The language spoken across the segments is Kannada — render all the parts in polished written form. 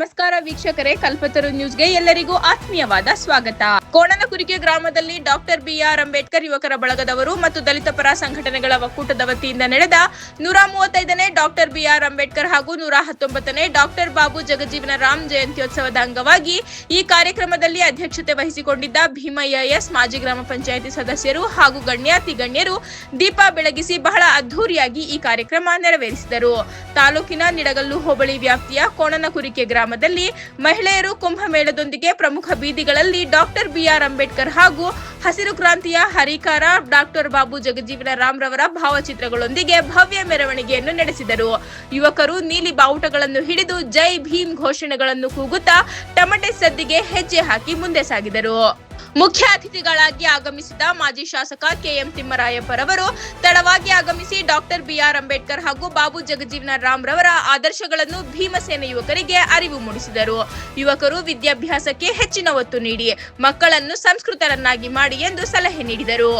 ನಮಸ್ಕಾರ ವೀಕ್ಷಕರೇ, ಕಲ್ಪತರು ನ್ಯೂಸ್ಗೆ ಎಲ್ಲರಿಗೂ ಆತ್ಮೀಯವಾದ ಸ್ವಾಗತ. ಕೋಣನಕುರಿಕೆ ಗ್ರಾಮದಲ್ಲಿ ಡಾಕ್ಟರ್ ಬಿಆರ್ ಅಂಬೇಡ್ಕರ್ ಯುವಕರ ಬಳಗದವರು ಮತ್ತು ದಲಿತ ಪರ ಸಂಘಟನೆಗಳ ಒಕ್ಕೂಟದ ವತಿಯಿಂದ ನಡೆದ 135ನೇ ಡಾಕ್ಟರ್ ಬಿಆರ್ ಅಂಬೇಡ್ಕರ್ ಹಾಗೂ 119ನೇ ಡಾಕ್ಟರ್ ಬಾಬು ಜಗಜೀವನ ರಾಮ್ ಜಯಂತ್ಯೋತ್ಸವದ ಅಂಗವಾಗಿ ಈ ಕಾರ್ಯಕ್ರಮದಲ್ಲಿ ಅಧ್ಯಕ್ಷತೆ ವಹಿಸಿಕೊಂಡಿದ್ದ ಭೀಮಯ್ಯ ಎಸ್ ಮಾಜಿ ಗ್ರಾಮ ಪಂಚಾಯಿತಿ ಸದಸ್ಯರು ಹಾಗೂ ಗಣ್ಯರು ದೀಪ ಬೆಳಗಿಸಿ ಬಹಳ ಅದ್ದೂರಿಯಾಗಿ ಈ ಕಾರ್ಯಕ್ರಮ ನೆರವೇರಿಸಿದರು. ತಾಲೂಕಿನ ನಿಡಗಲ್ಲು ಹೋಬಳಿ ವ್ಯಾಪ್ತಿಯ ಕೋಣನಕುರಿಕೆ ಗ್ರಾಮದಲ್ಲಿ ಮಹಿಳೆಯರು ಕುಂಭಮೇಳದೊಂದಿಗೆ ಪ್ರಮುಖ ಬೀದಿಗಳಲ್ಲಿ ಡಾಕ್ಟರ್ ಬಿಆರ್ ಅಂಬೇಡ್ಕರ್ ಹಾಗೂ ಹಸಿರು ಕ್ರಾಂತಿಯ ಹರಿಕಾರ ಡಾಕ್ಟರ್ ಬಾಬು ಜಗಜೀವನ ರಾಮ್ ರವರ ಭಾವಚಿತ್ರಗಳೊಂದಿಗೆ ಭವ್ಯ ಮೆರವಣಿಗೆಯನ್ನು ನಡೆಸಿದರು. ಯುವಕರು ನೀಲಿ ಬಾವುಟಗಳನ್ನು ಹಿಡಿದು ಜೈ ಭೀಮ್ ಘೋಷಣೆಗಳನ್ನು ಕೂಗುತ್ತಾ ಟಮಟೆ ಸದ್ದಿಗೆ ಹೆಜ್ಜೆ ಹಾಕಿ ಮುಂದೆ ಸಾಗಿದರು. ಮುಖ್ಯ ಅತಿಥಿಗಳಾಗಿ ಆಗಮಿಸಿದ ಮಾಜಿ ಶಾಸಕ ಕೆಎಂ ತಿಮ್ಮರಾಯಪ್ಪರವರು ತಡವಾಗಿ ಆಗಮಿಸಿ ಡಾಕ್ಟರ್ ಬಿಆರ್ ಅಂಬೇಡ್ಕರ್ ಹಾಗೂ ಬಾಬು ಜಗಜೀವನ ರಾಮ್ ರವರ ಆದರ್ಶಗಳನ್ನು ಭೀಮಸೇನೆ ಯುವಕರಿಗೆ ಅರಿವು ಮೂಡಿಸಿದರು. ಯುವಕರು ವಿದ್ಯಾಭ್ಯಾಸಕ್ಕೆ ಹೆಚ್ಚಿನ ಒತ್ತು ನೀಡಿ ಮಕ್ಕಳನ್ನು ಸಂಸ್ಕೃತರನ್ನಾಗಿ ಮಾಡಿ ಎಂದು ಸಲಹೆ ನೀಡಿದರು.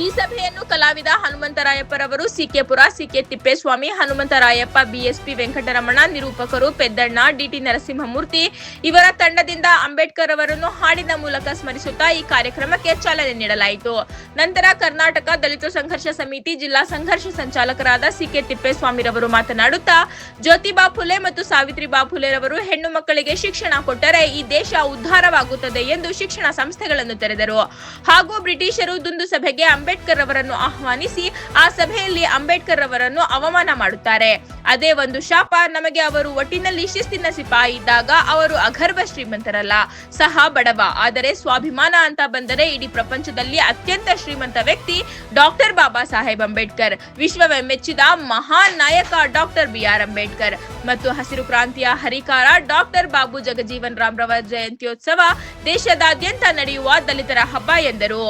ಈ ಸಭೆಯನ್ನು ಕಲಾವಿದ ಹನುಮಂತರಾಯಪ್ಪರವರು, ಸಿಕೆಪುರ, ಸಿಕೆ ತಿಪ್ಪೇಸ್ವಾಮಿ, ಹನುಮಂತರಾಯಪ್ಪ, ಬಿಎಸ್ಪಿ ವೆಂಕಟರಮಣ, ನಿರೂಪಕರು ಪೆದ್ದಣ್ಣ, ಡಿಟಿ ನರಸಿಂಹಮೂರ್ತಿ ಇವರ ತಂಡದಿಂದ ಅಂಬೇಡ್ಕರ್ ಅವರನ್ನು ಹಾಡಿನ ಮೂಲಕ ಸ್ಮರಿಸುತ್ತಾ ಈ ಕಾರ್ಯಕ್ರಮಕ್ಕೆ ಚಾಲನೆ ನೀಡಲಾಯಿತು. ನಂತರ ಕರ್ನಾಟಕ ದಲಿತ ಸಂಘರ್ಷ ಸಮಿತಿ ಜಿಲ್ಲಾ ಸಂಘರ್ಷ ಸಂಚಾಲಕರಾದ ಸಿಕೆ ತಿಪ್ಪೇಸ್ವಾಮಿರವರು ಮಾತನಾಡುತ್ತಾ, ಜ್ಯೋತಿಬಾ ಫುಲೆ ಮತ್ತು ಸಾವಿತ್ರಿಬಾ ಫುಲೆರವರು ಹೆಣ್ಣು ಮಕ್ಕಳಿಗೆ ಶಿಕ್ಷಣ ಕೊಟ್ಟರೆ ಈ ದೇಶ ಉದ್ಧಾರವಾಗುತ್ತದೆ ಎಂದು ಶಿಕ್ಷಣ ಸಂಸ್ಥೆಗಳನ್ನು ತೆರೆದರು. ಹಾಗೂ ಬ್ರಿಟಿಷರು ದುಂದು ಸಭೆಗೆ ಅಂಬೇಡ್ಕರ್ ಅವರನ್ನು ಆಹ್ವಾನಿಸಿ ಆ ಸಭೆಯಲ್ಲಿ ಅಂಬೇಡ್ಕರ್ ಅವರನ್ನು ಅವಮಾನ ಮಾಡುತ್ತಾರೆ. ಅದೇ ಒಂದು ಶಾಪ ನಮಗೆ. ಅವರು ಒಟ್ಟಿನಲ್ಲಿ ಶಿಸ್ತಿನ ಸಿಪಾಯಿ ಇದ್ದಾಗ ಅವರು ಅಗರ್ಭ ಶ್ರೀಮಂತರಲ್ಲ, ಸಹ ಬಡವ. ಆದರೆ ಸ್ವಾಭಿಮಾನ ಅಂತ ಬಂದರೆ ಇಡೀ ಪ್ರಪಂಚದಲ್ಲಿ ಅತ್ಯಂತ ಶ್ರೀಮಂತ ವ್ಯಕ್ತಿ ಡಾಕ್ಟರ್ ಬಾಬಾ ಸಾಹೇಬ್ ಅಂಬೇಡ್ಕರ್, ವಿಶ್ವವೇ ಮೆಚ್ಚಿದ ಮಹಾನ್ ನಾಯಕ ಡಾಕ್ಟರ್ ಬಿಆರ್ ಅಂಬೇಡ್ಕರ್ ಮತ್ತು ಹಸಿರು ಕ್ರಾಂತಿಯ ಹರಿಕಾರ ಡಾಕ್ಟರ್ ಬಾಬು ಜಗಜೀವನ್ ರಾಮ್ ರವರ ಜಯಂತ್ಯೋತ್ಸವ ದೇಶದಾದ್ಯಂತ ನಡೆಯುವ ದಲಿತರ ಹಬ್ಬ ಎಂದರು.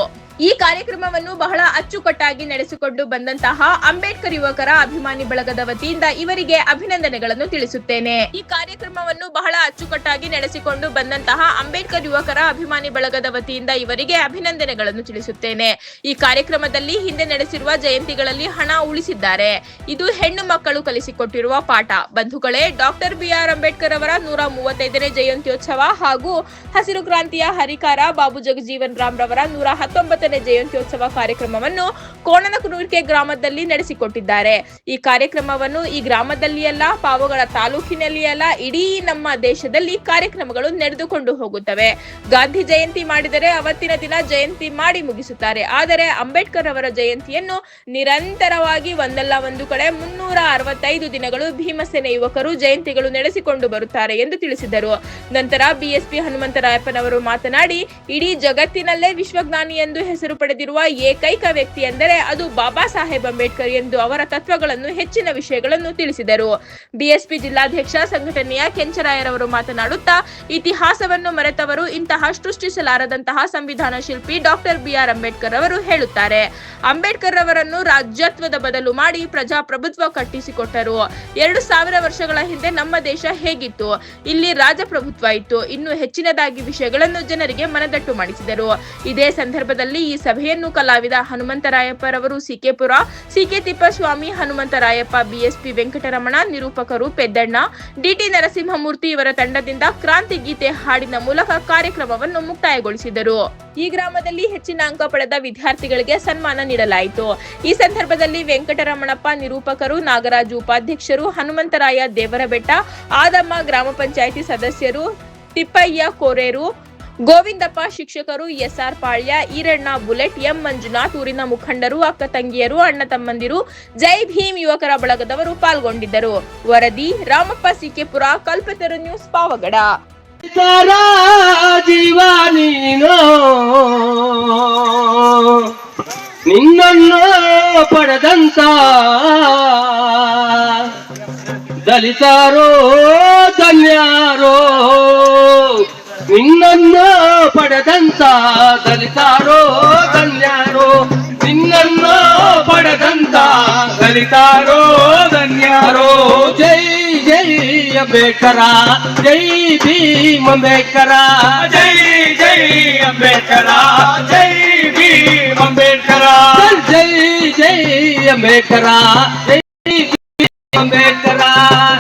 ಈ ಕಾರ್ಯಕ್ರಮವನ್ನು ಬಹಳ ಅಚ್ಚುಕಟ್ಟಾಗಿ ನಡೆಸಿಕೊಂಡು ಬಂದಂತಹ ಅಂಬೇಡ್ಕರ್ ಯುವಕರ ಅಭಿಮಾನಿ ಬಳಗದ ವತಿಯಿಂದ ಇವರಿಗೆ ಅಭಿನಂದನೆಗಳನ್ನು ತಿಳಿಸುತ್ತೇನೆ. ಈ ಕಾರ್ಯಕ್ರಮವನ್ನು ಬಹಳ ಅಚ್ಚುಕಟ್ಟಾಗಿ ನಡೆಸಿಕೊಂಡು ಬಂದಂತಹ ಅಂಬೇಡ್ಕರ್ ಯುವಕರ ಅಭಿಮಾನಿ ಬಳಗದ ವತಿಯಿಂದ ಇವರಿಗೆ ಅಭಿನಂದನೆಗಳನ್ನು ತಿಳಿಸುತ್ತೇನೆ. ಈ ಕಾರ್ಯಕ್ರಮದಲ್ಲಿ ಹಿಂದೆ ನಡೆಸಿರುವ ಜಯಂತಿಗಳಲ್ಲಿ ಹಣ ಉಳಿಸಿದ್ದಾರೆ. ಇದು ಹೆಣ್ಣು ಮಕ್ಕಳು ಕಲಿಸಿಕೊಟ್ಟಿರುವ ಪಾಠ. ಬಂಧುಗಳೇ, ಡಾಕ್ಟರ್ ಬಿಆರ್ ಅಂಬೇಡ್ಕರ್ ಅವರ 135ನೇ ಜಯಂತ್ಯೋತ್ಸವ ಹಾಗೂ ಹಸಿರು ಕ್ರಾಂತಿಯ ಹರಿಕಾರ ಬಾಬು ಜಗಜೀವನ್ ರಾಮ್ ರವರ 119ನೇ ಜಯಂತ್ಯೋತ್ಸವ ಕಾರ್ಯಕ್ರಮವನ್ನು ಕೋಣನಕುರಿಕೆ ಗ್ರಾಮದಲ್ಲಿ ನಡೆಸಿಕೊಟ್ಟಿದ್ದಾರೆ. ಈ ಕಾರ್ಯಕ್ರಮವನ್ನು ಈ ಗ್ರಾಮದಲ್ಲಿ ಅಲ್ಲ, ಪಾವಗಡ ತಾಲೂಕಿನಲ್ಲಿ ಅಲ್ಲ, ಇಡೀ ನಮ್ಮ ದೇಶದಲ್ಲಿ ಕಾರ್ಯಕ್ರಮಗಳು ನಡೆದುಕೊಂಡು ಹೋಗುತ್ತವೆ. ಗಾಂಧಿ ಜಯಂತಿ ಮಾಡಿದರೆ ಅವತ್ತಿನ ದಿನ ಜಯಂತಿ ಮಾಡಿ ಮುಗಿಸುತ್ತಾರೆ. ಆದರೆ ಅಂಬೇಡ್ಕರ್ ಅವರ ಜಯಂತಿಯನ್ನು ನಿರಂತರವಾಗಿ ಒಂದಲ್ಲ ಒಂದು ಕಡೆ 365 ದಿನಗಳು ಭೀಮಸೇನೆ ಯುವಕರು ಜಯಂತಿಗಳು ನಡೆಸಿಕೊಂಡು ಬರುತ್ತಾರೆ ಎಂದು ತಿಳಿಸಿದರು. ನಂತರ ಬಿಎಸ್ಪಿ ಹನುಮಂತರಾಯಪ್ಪನವರು ಮಾತನಾಡಿ, ಇಡೀ ಜಗತ್ತಿನಲ್ಲೇ ವಿಶ್ವಜ್ಞಾನಿ ಎಂದು ಹೆಸರು ಪಡೆದಿರುವ ಏಕೈಕ ವ್ಯಕ್ತಿ ಎಂದರೆ ಅದು ಬಾಬಾ ಸಾಹೇಬ್ ಅಂಬೇಡ್ಕರ್ ಎಂದು ಅವರ ತತ್ವಗಳನ್ನು ಹೆಚ್ಚಿನ ವಿಷಯಗಳನ್ನು ತಿಳಿಸಿದರು. ಬಿಎಸ್ಪಿ ಜಿಲ್ಲಾಧ್ಯಕ್ಷ ಸಂಘಟನೆಯ ಕೆಂಚರಾಯರವರು ಮಾತನಾಡುತ್ತಾ, ಇತಿಹಾಸವನ್ನು ಮರೆತವರು ಇಂತಹ ಸೃಷ್ಟಿಸಲಾರದಂತಹ ಸಂವಿಧಾನ ಶಿಲ್ಪಿ ಡಾಕ್ಟರ್ ಬಿಆರ್ ಅಂಬೇಡ್ಕರ್ ಅವರು ಹೇಳುತ್ತಾರೆ. ಅಂಬೇಡ್ಕರ್ ಅವರನ್ನು ರಾಜ್ಯತ್ವದ ಬದಲು ಮಾಡಿ ಪ್ರಜಾಪ್ರಭುತ್ವ ಕಟ್ಟಿಸಿಕೊಟ್ಟರು. 2000 ವರ್ಷಗಳ ಹಿಂದೆ ನಮ್ಮ ದೇಶ ಹೇಗಿತ್ತು? ಇಲ್ಲಿ ರಾಜಪ್ರಭುತ್ವ ಇತ್ತು. ಇನ್ನು ಹೆಚ್ಚಿನದಾಗಿ ವಿಷಯಗಳನ್ನು ಜನರಿಗೆ ಮನದಟ್ಟು ಮಾಡಿಸಿದರು. ಇದೇ ಸಂದರ್ಭದಲ್ಲಿ ಈ ಸಭೆಯನ್ನು ಕಲಾವಿದ ಹನುಮಂತರಾಯಪ್ಪರವರು, ಸಿಕೆಪುರ, ಸಿಕೆ ತಿಪ್ಪಸ್ವಾಮಿ, ಹನುಮಂತರಾಯಪ್ಪ, ಬಿಎಸ್ಪಿ ವೆಂಕಟರಮಣ, ನಿರೂಪಕರು ಪೆದ್ದಣ್ಣ, ಡಿಟಿ ನರಸಿಂಹಮೂರ್ತಿ ಇವರ ತಂಡದಿಂದ ಕ್ರಾಂತಿ ಗೀತೆ ಹಾಡಿನ ಮೂಲಕ ಕಾರ್ಯಕ್ರಮವನ್ನು ಮುಕ್ತಾಯಗೊಳಿಸಿದರು. ಈ ಗ್ರಾಮದಲ್ಲಿ ಹೆಚ್ಚಿನ ಅಂಕ ಪಡೆದ ವಿದ್ಯಾರ್ಥಿಗಳಿಗೆ ಸನ್ಮಾನ ನೀಡಲಾಯಿತು. ಈ ಸಂದರ್ಭದಲ್ಲಿ ವೆಂಕಟರಮಣಪ್ಪ ನಿರೂಪಕರು, ನಾಗರಾಜು ಉಪಾಧ್ಯಕ್ಷರು, ಹನುಮಂತರಾಯ ದೇವರಬೆಟ್ಟ, ಆದಮ್ಮ ಗ್ರಾಮ ಪಂಚಾಯಿತಿ ಸದಸ್ಯರು, ತಿಪ್ಪಯ್ಯ ಕೋರೇರು, ಗೋವಿಂದಪ್ಪ ಶಿಕ್ಷಕರು, ಎಸ್ಆರ್ ಪಾಳ್ಯ, ಈರಣ್ಣ ಬುಲೆಟ್, ಎಂ ಮಂಜುನಾಥ್, ಊರಿನ ಮುಖಂಡರು, ಅಕ್ಕ ತಂಗಿಯರು, ಅಣ್ಣ ತಮ್ಮಂದಿರು, ಜೈ ಭೀಮ್ ಯುವಕರ ಬಳಗದವರು ಪಾಲ್ಗೊಂಡಿದ್ದರು. ವರದಿ ರಾಮಪ್ಪ, ಸಿಕೆಪುರ, ಕಲ್ಪತರು ನ್ಯೂಸ್, ಪಾವಗಡ. ನಿನ್ನನ್ನು ಪಡೆದಂತ ದಲಿತಾರೋ ಧನ್ಯಾರೋ, ನಿನ್ನನ್ನು ಪಡೆದಂತ ದಲಿತಾರೋ ಧನ್ಯಾರೋ, ನಿನ್ನನ್ನು ಪಡೆದಂತ ದಲಿತಾರೋ ಧನ್ಯಾರೋ. ಜೈ ಜೈ ಅಂಬೇಡ್ಕರ, ಜೈ ಭೀಮ್ ಅಂಬೇಡ್ಕರ, ಜೈ ಜೈ ಅಂಬೇಡ್ಕರ, ಜೈ ಭೀಮ್ ಅಂಬೇಡ್ಕರ, ಜೈ ಜೈ ಅಂಬೇಡ್ಕರ, ಜೈ ಭೀಮ್ ಅಂಬೇಡ್ಕರ,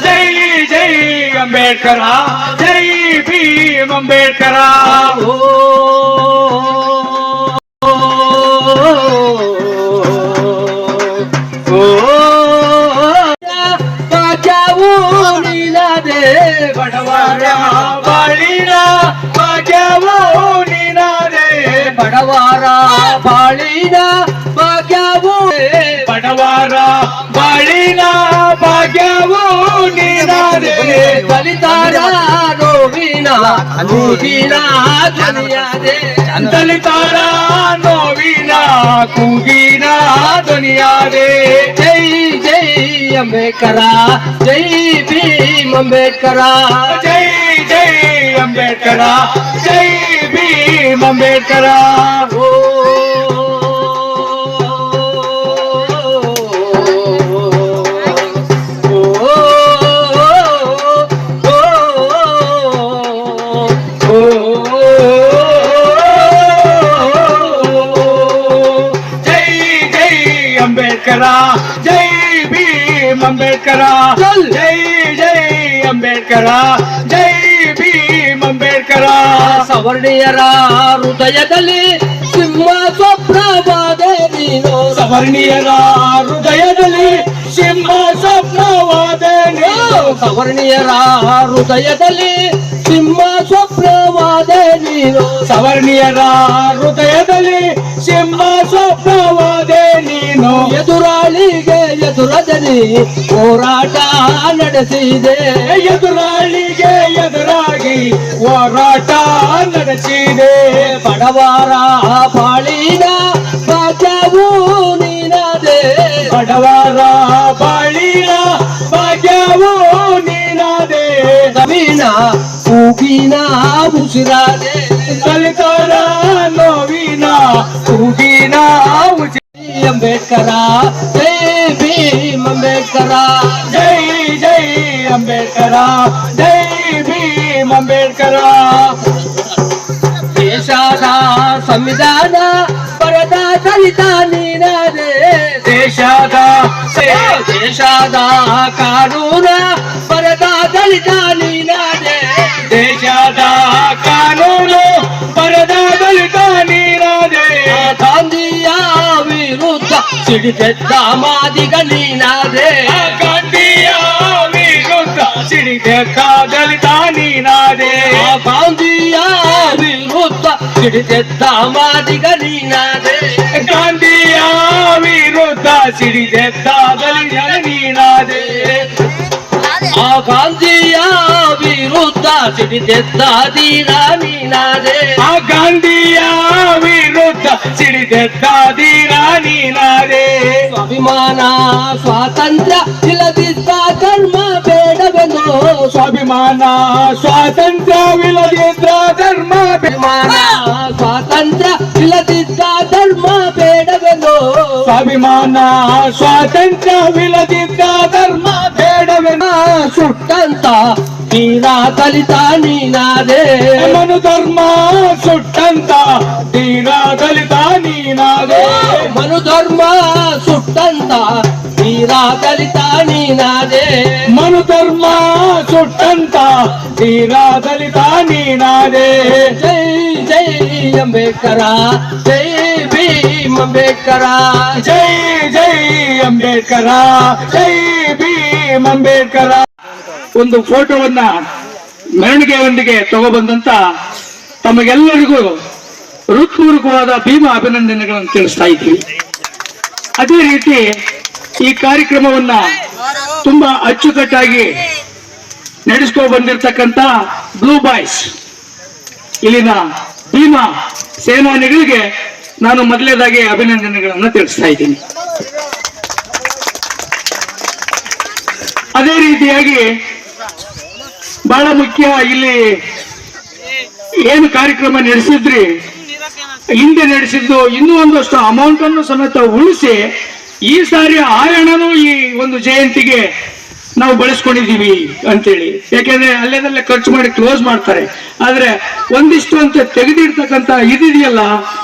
ಜೈ ಜೈ ಅಂಬೇಡ್ಕರ, ಜೈ ಭೀಮ್ ಅಂಬೇಡ್ಕರ. ಭಾಗ್ಯವು ನೀನದೆ ಬಡವರ ಬಾಳಿನ ಭಾಗ್ಯವು ನೀನದೆ ಬಡವರ ಬಾಳಿನ ಭಾಗ್ಯವು ಬಡವರ ಬಾಳಿನ ಭಾಗ್ಯವು ನೀನದೆ ದಲಿತರ ನೋವಿನ ಕೂಗಿನ ಧ್ವನಿಯಾದೆ ದಲಿತರ ನೋವಿನ ಕೂಗಿನ ಧ್ವನಿಯಾದೆ. ಜೈ ಜೈ ಅಂಬೇಡ್ಕರ ಜೈ ಭೀಮ್ ಅಂಬೇಡ್ಕರ ಜೈ ಜೈ ಅಂಬೇಡ್ಕರ ಜೈ ಭೀಮ್ ಅಂಬೇಡ್ಕರ. ಅಂಬೇಡ್ಕರ ಜೈ ಭೀಮ್ ಅಂಬೇಡ್ಕರ ಜೈ ಜೈ ಅಂಬೇಡ್ಕರ ಜೈ ಭೀಮ್ ಅಂಬೇಡ್ಕರ. ಸವರ್ಣೀಯರ ಹೃದಯದಲ್ಲಿ ಸಿಂಹ ಸ್ವಪ್ನವಾದೆ ನೀನು ಸವರ್ಣೀಯರ ಹೃದಯದಲ್ಲಿ ಸಿಂಹ ಸ್ವಪ್ನವಾದೆ ನೀನು ಸವರ್ಣೀಯರ ಹೃದಯದಲ್ಲಿ ಸಿಂಹ ಸ್ವಪ್ನವಾದೆ ನೀನು ಸವರ್ಣೀಯರ ಹೃದಯದಲ್ಲಿ ಸಿಂಹ ಸ್ವಪ್ನವಾದೆ ನೀನು. ಎದುರಾಳಿಗೆ ಎದುರದನಿ ಹೋರಾಟ ನಡೆಸಿದೆ ಎದುರಾಳಿಗೆ ಎದುರಾಗಿ ಹೋರಾಟ ನಡೆಸಿದೆ. ಬಡವರ ಬಾಳಿನ ಭಾಗ್ಯವು ನೀನದೆ ಬಡವರ ಬಾಳಿನ ಭಾಗ್ಯವು ನೀನದೆ ನವೀನ ಕೂಗಿನ ಉಸಿರಾದೆ ದಲಿತರ ನೋವಿನ ಕೂಗಿನ ಉಸಿರ. ಅಂಬೇಡ್ಕರ ಜೈ ಭೀಮ್ ಅಂಬೇಡ್ಕರ ಜೈ ಜೈ ಅಂಬೇಡ್ಕರ ಜೈ ಭೀಮ್ ಅಂಬೇಡ್ಕರ. ದೇಶದ ಸಂವಿಧಾನ ಬರದ ದಲಿತ ನೀನದೆ ದೇಶದ ಕಾನೂನ ಬರದ ದಲಿತ ನೀನದೆ ದೇಶದ ಕಾನೂನು ಬರದ ದಲಿತ ನೀನದೆ. ಗಾಂಧಿಯ ವಿರುದ್ಧ ಸಿಡಿದೆದ್ದ ಮಾದಿಗ ನೀನಾದೆ ಗಾಂಧಿಯ ವಿರುದ್ಧ ಸಿಡಿದೆದ್ದ ದಲಿತ ನೀನಾದೆ ಗಾಂಧಿಯ ವಿರುದ್ಧ ಸಿಡಿದೆದ್ದ ಮಾದಿಗ ನೀನಾದೆ ಗಾಂಧಿಯ ವಿರುದ್ಧ ಸಿಡಿದೆದ್ದ ದಲಿತ ನೀನಾದೆ. ಆ ಗಾಂಧಿಯ ವಿರುದ್ಧ ಸಿಡಿದೆದ್ದ ಧೀರ ನೀನಾದೆ ಆ ಗಾಂಧಿಯ ವಿರುದ್ಧ ಸಿಡಿದೆದ್ದ ಧೀರ ನೀನಾದೆ. ಸ್ವಾಭಿಮಾನ ಸ್ವಾತಂತ್ರ್ಯ ಇಲ್ಲದಿದ್ದ ಧರ್ಮ ಬೇಡವೆಂದು ಸ್ವಾಭಿಮಾನ ಸ್ವಾತಂತ್ರ್ಯವಿಲ್ಲದಿದ್ದ ಧರ್ಮ ಅಭಿಮಾನ ಸ್ವಾತಂತ್ರ್ಯ ಇಲ್ಲದಿದ್ದ ಧರ್ಮ ಬೇಡವೆಂದು ಸ್ವಾಭಿಮಾನ ಸ್ವಾತಂತ್ರ್ಯವಿಲ್ಲದಿದ್ದ ಧರ್ಮ ಬೇಡವೆಂದು ಸುಟ್ಟಂತ ತೀರ ದಲಿತ ನೀನಾದೆ ಮನು ಧರ್ಮ ಸುಟ್ಟಂತ ತೀರ ದಲಿತ ನೀನಾದೆ ಮನು ಧರ್ಮ ಸುಟ್ಟಂತ ತೀರ ದಲಿತ ನೀನಾದೆ ಮನು ಧರ್ಮ ಸುಟ್ಟಂತ ತೀರ ದಲಿತ ನೀನಾದೆ. ಜೈ ಜೈ ಅಂಬೇಡ್ಕರ ಜೈ ಭೀಮ್ ಅಂಬೇಡ್ಕರ ಜೈ ಜೈ ಅಂಬೇಡ್ಕರ ಜೈ ಭೀಮ್ ಅಂಬೇಡ್ಕರ. ಒಂದು ಫೋಟೋವನ್ನ ಮೆರವಣಿಗೆಯೊಂದಿಗೆ ತಗೊಬಂದಂತ ತಮಗೆಲ್ಲರಿಗೂ ಹೃತ್ಪೂರ್ವಕವಾದ ಭೀಮ ಅಭಿನಂದನೆಗಳನ್ನು ತಿಳಿಸ್ತಾ ಇದ್ದೀವಿ. ಅದೇ ರೀತಿ ಈ ಕಾರ್ಯಕ್ರಮವನ್ನ ತುಂಬಾ ಅಚ್ಚುಕಟ್ಟಾಗಿ ನಡೆಸ್ಕೊಂಡು ಬಂದಿರತಕ್ಕಂತ ಬ್ಲೂ ಬಾಯ್ಸ್ ಇಲ್ಲಿನ ಭೀಮ ಸೇನಾನಿಗಳಿಗೆ ನಾನು ಮೊದಲನೇದಾಗಿ ಅಭಿನಂದನೆಗಳನ್ನು ತಿಳಿಸ್ತಾ ಇದ್ದೀನಿ. ಅದೇ ರೀತಿಯಾಗಿ ಬಹಳ ಮುಖ್ಯ ಇಲ್ಲಿ ಏನು ಕಾರ್ಯಕ್ರಮ ನಡೆಸಿದ್ರಿ ಹಿಂದೆ ನಡೆಸಿದ್ದು ಇನ್ನೂ ಒಂದಷ್ಟು ಅಮೌಂಟ್ ಅನ್ನು ಸಮೇತ ಉಳಿಸಿ ಈ ಸಾರಿ ಆ ಹಣನೂ ಈ ಒಂದು ಜಯಂತಿಗೆ ನಾವು ಬಳಸ್ಕೊಂಡಿದ್ದೀವಿ ಅಂತೇಳಿ. ಯಾಕೆಂದ್ರೆ ಅಲ್ಲೇದಲ್ಲೇ ಖರ್ಚು ಮಾಡಿ ಕ್ಲೋಸ್ ಮಾಡ್ತಾರೆ, ಆದ್ರೆ ಒಂದಿಷ್ಟು ಅಂತ ತೆಗೆದಿರ್ತಕ್ಕಂಥ ಇದೆಯಲ್ಲ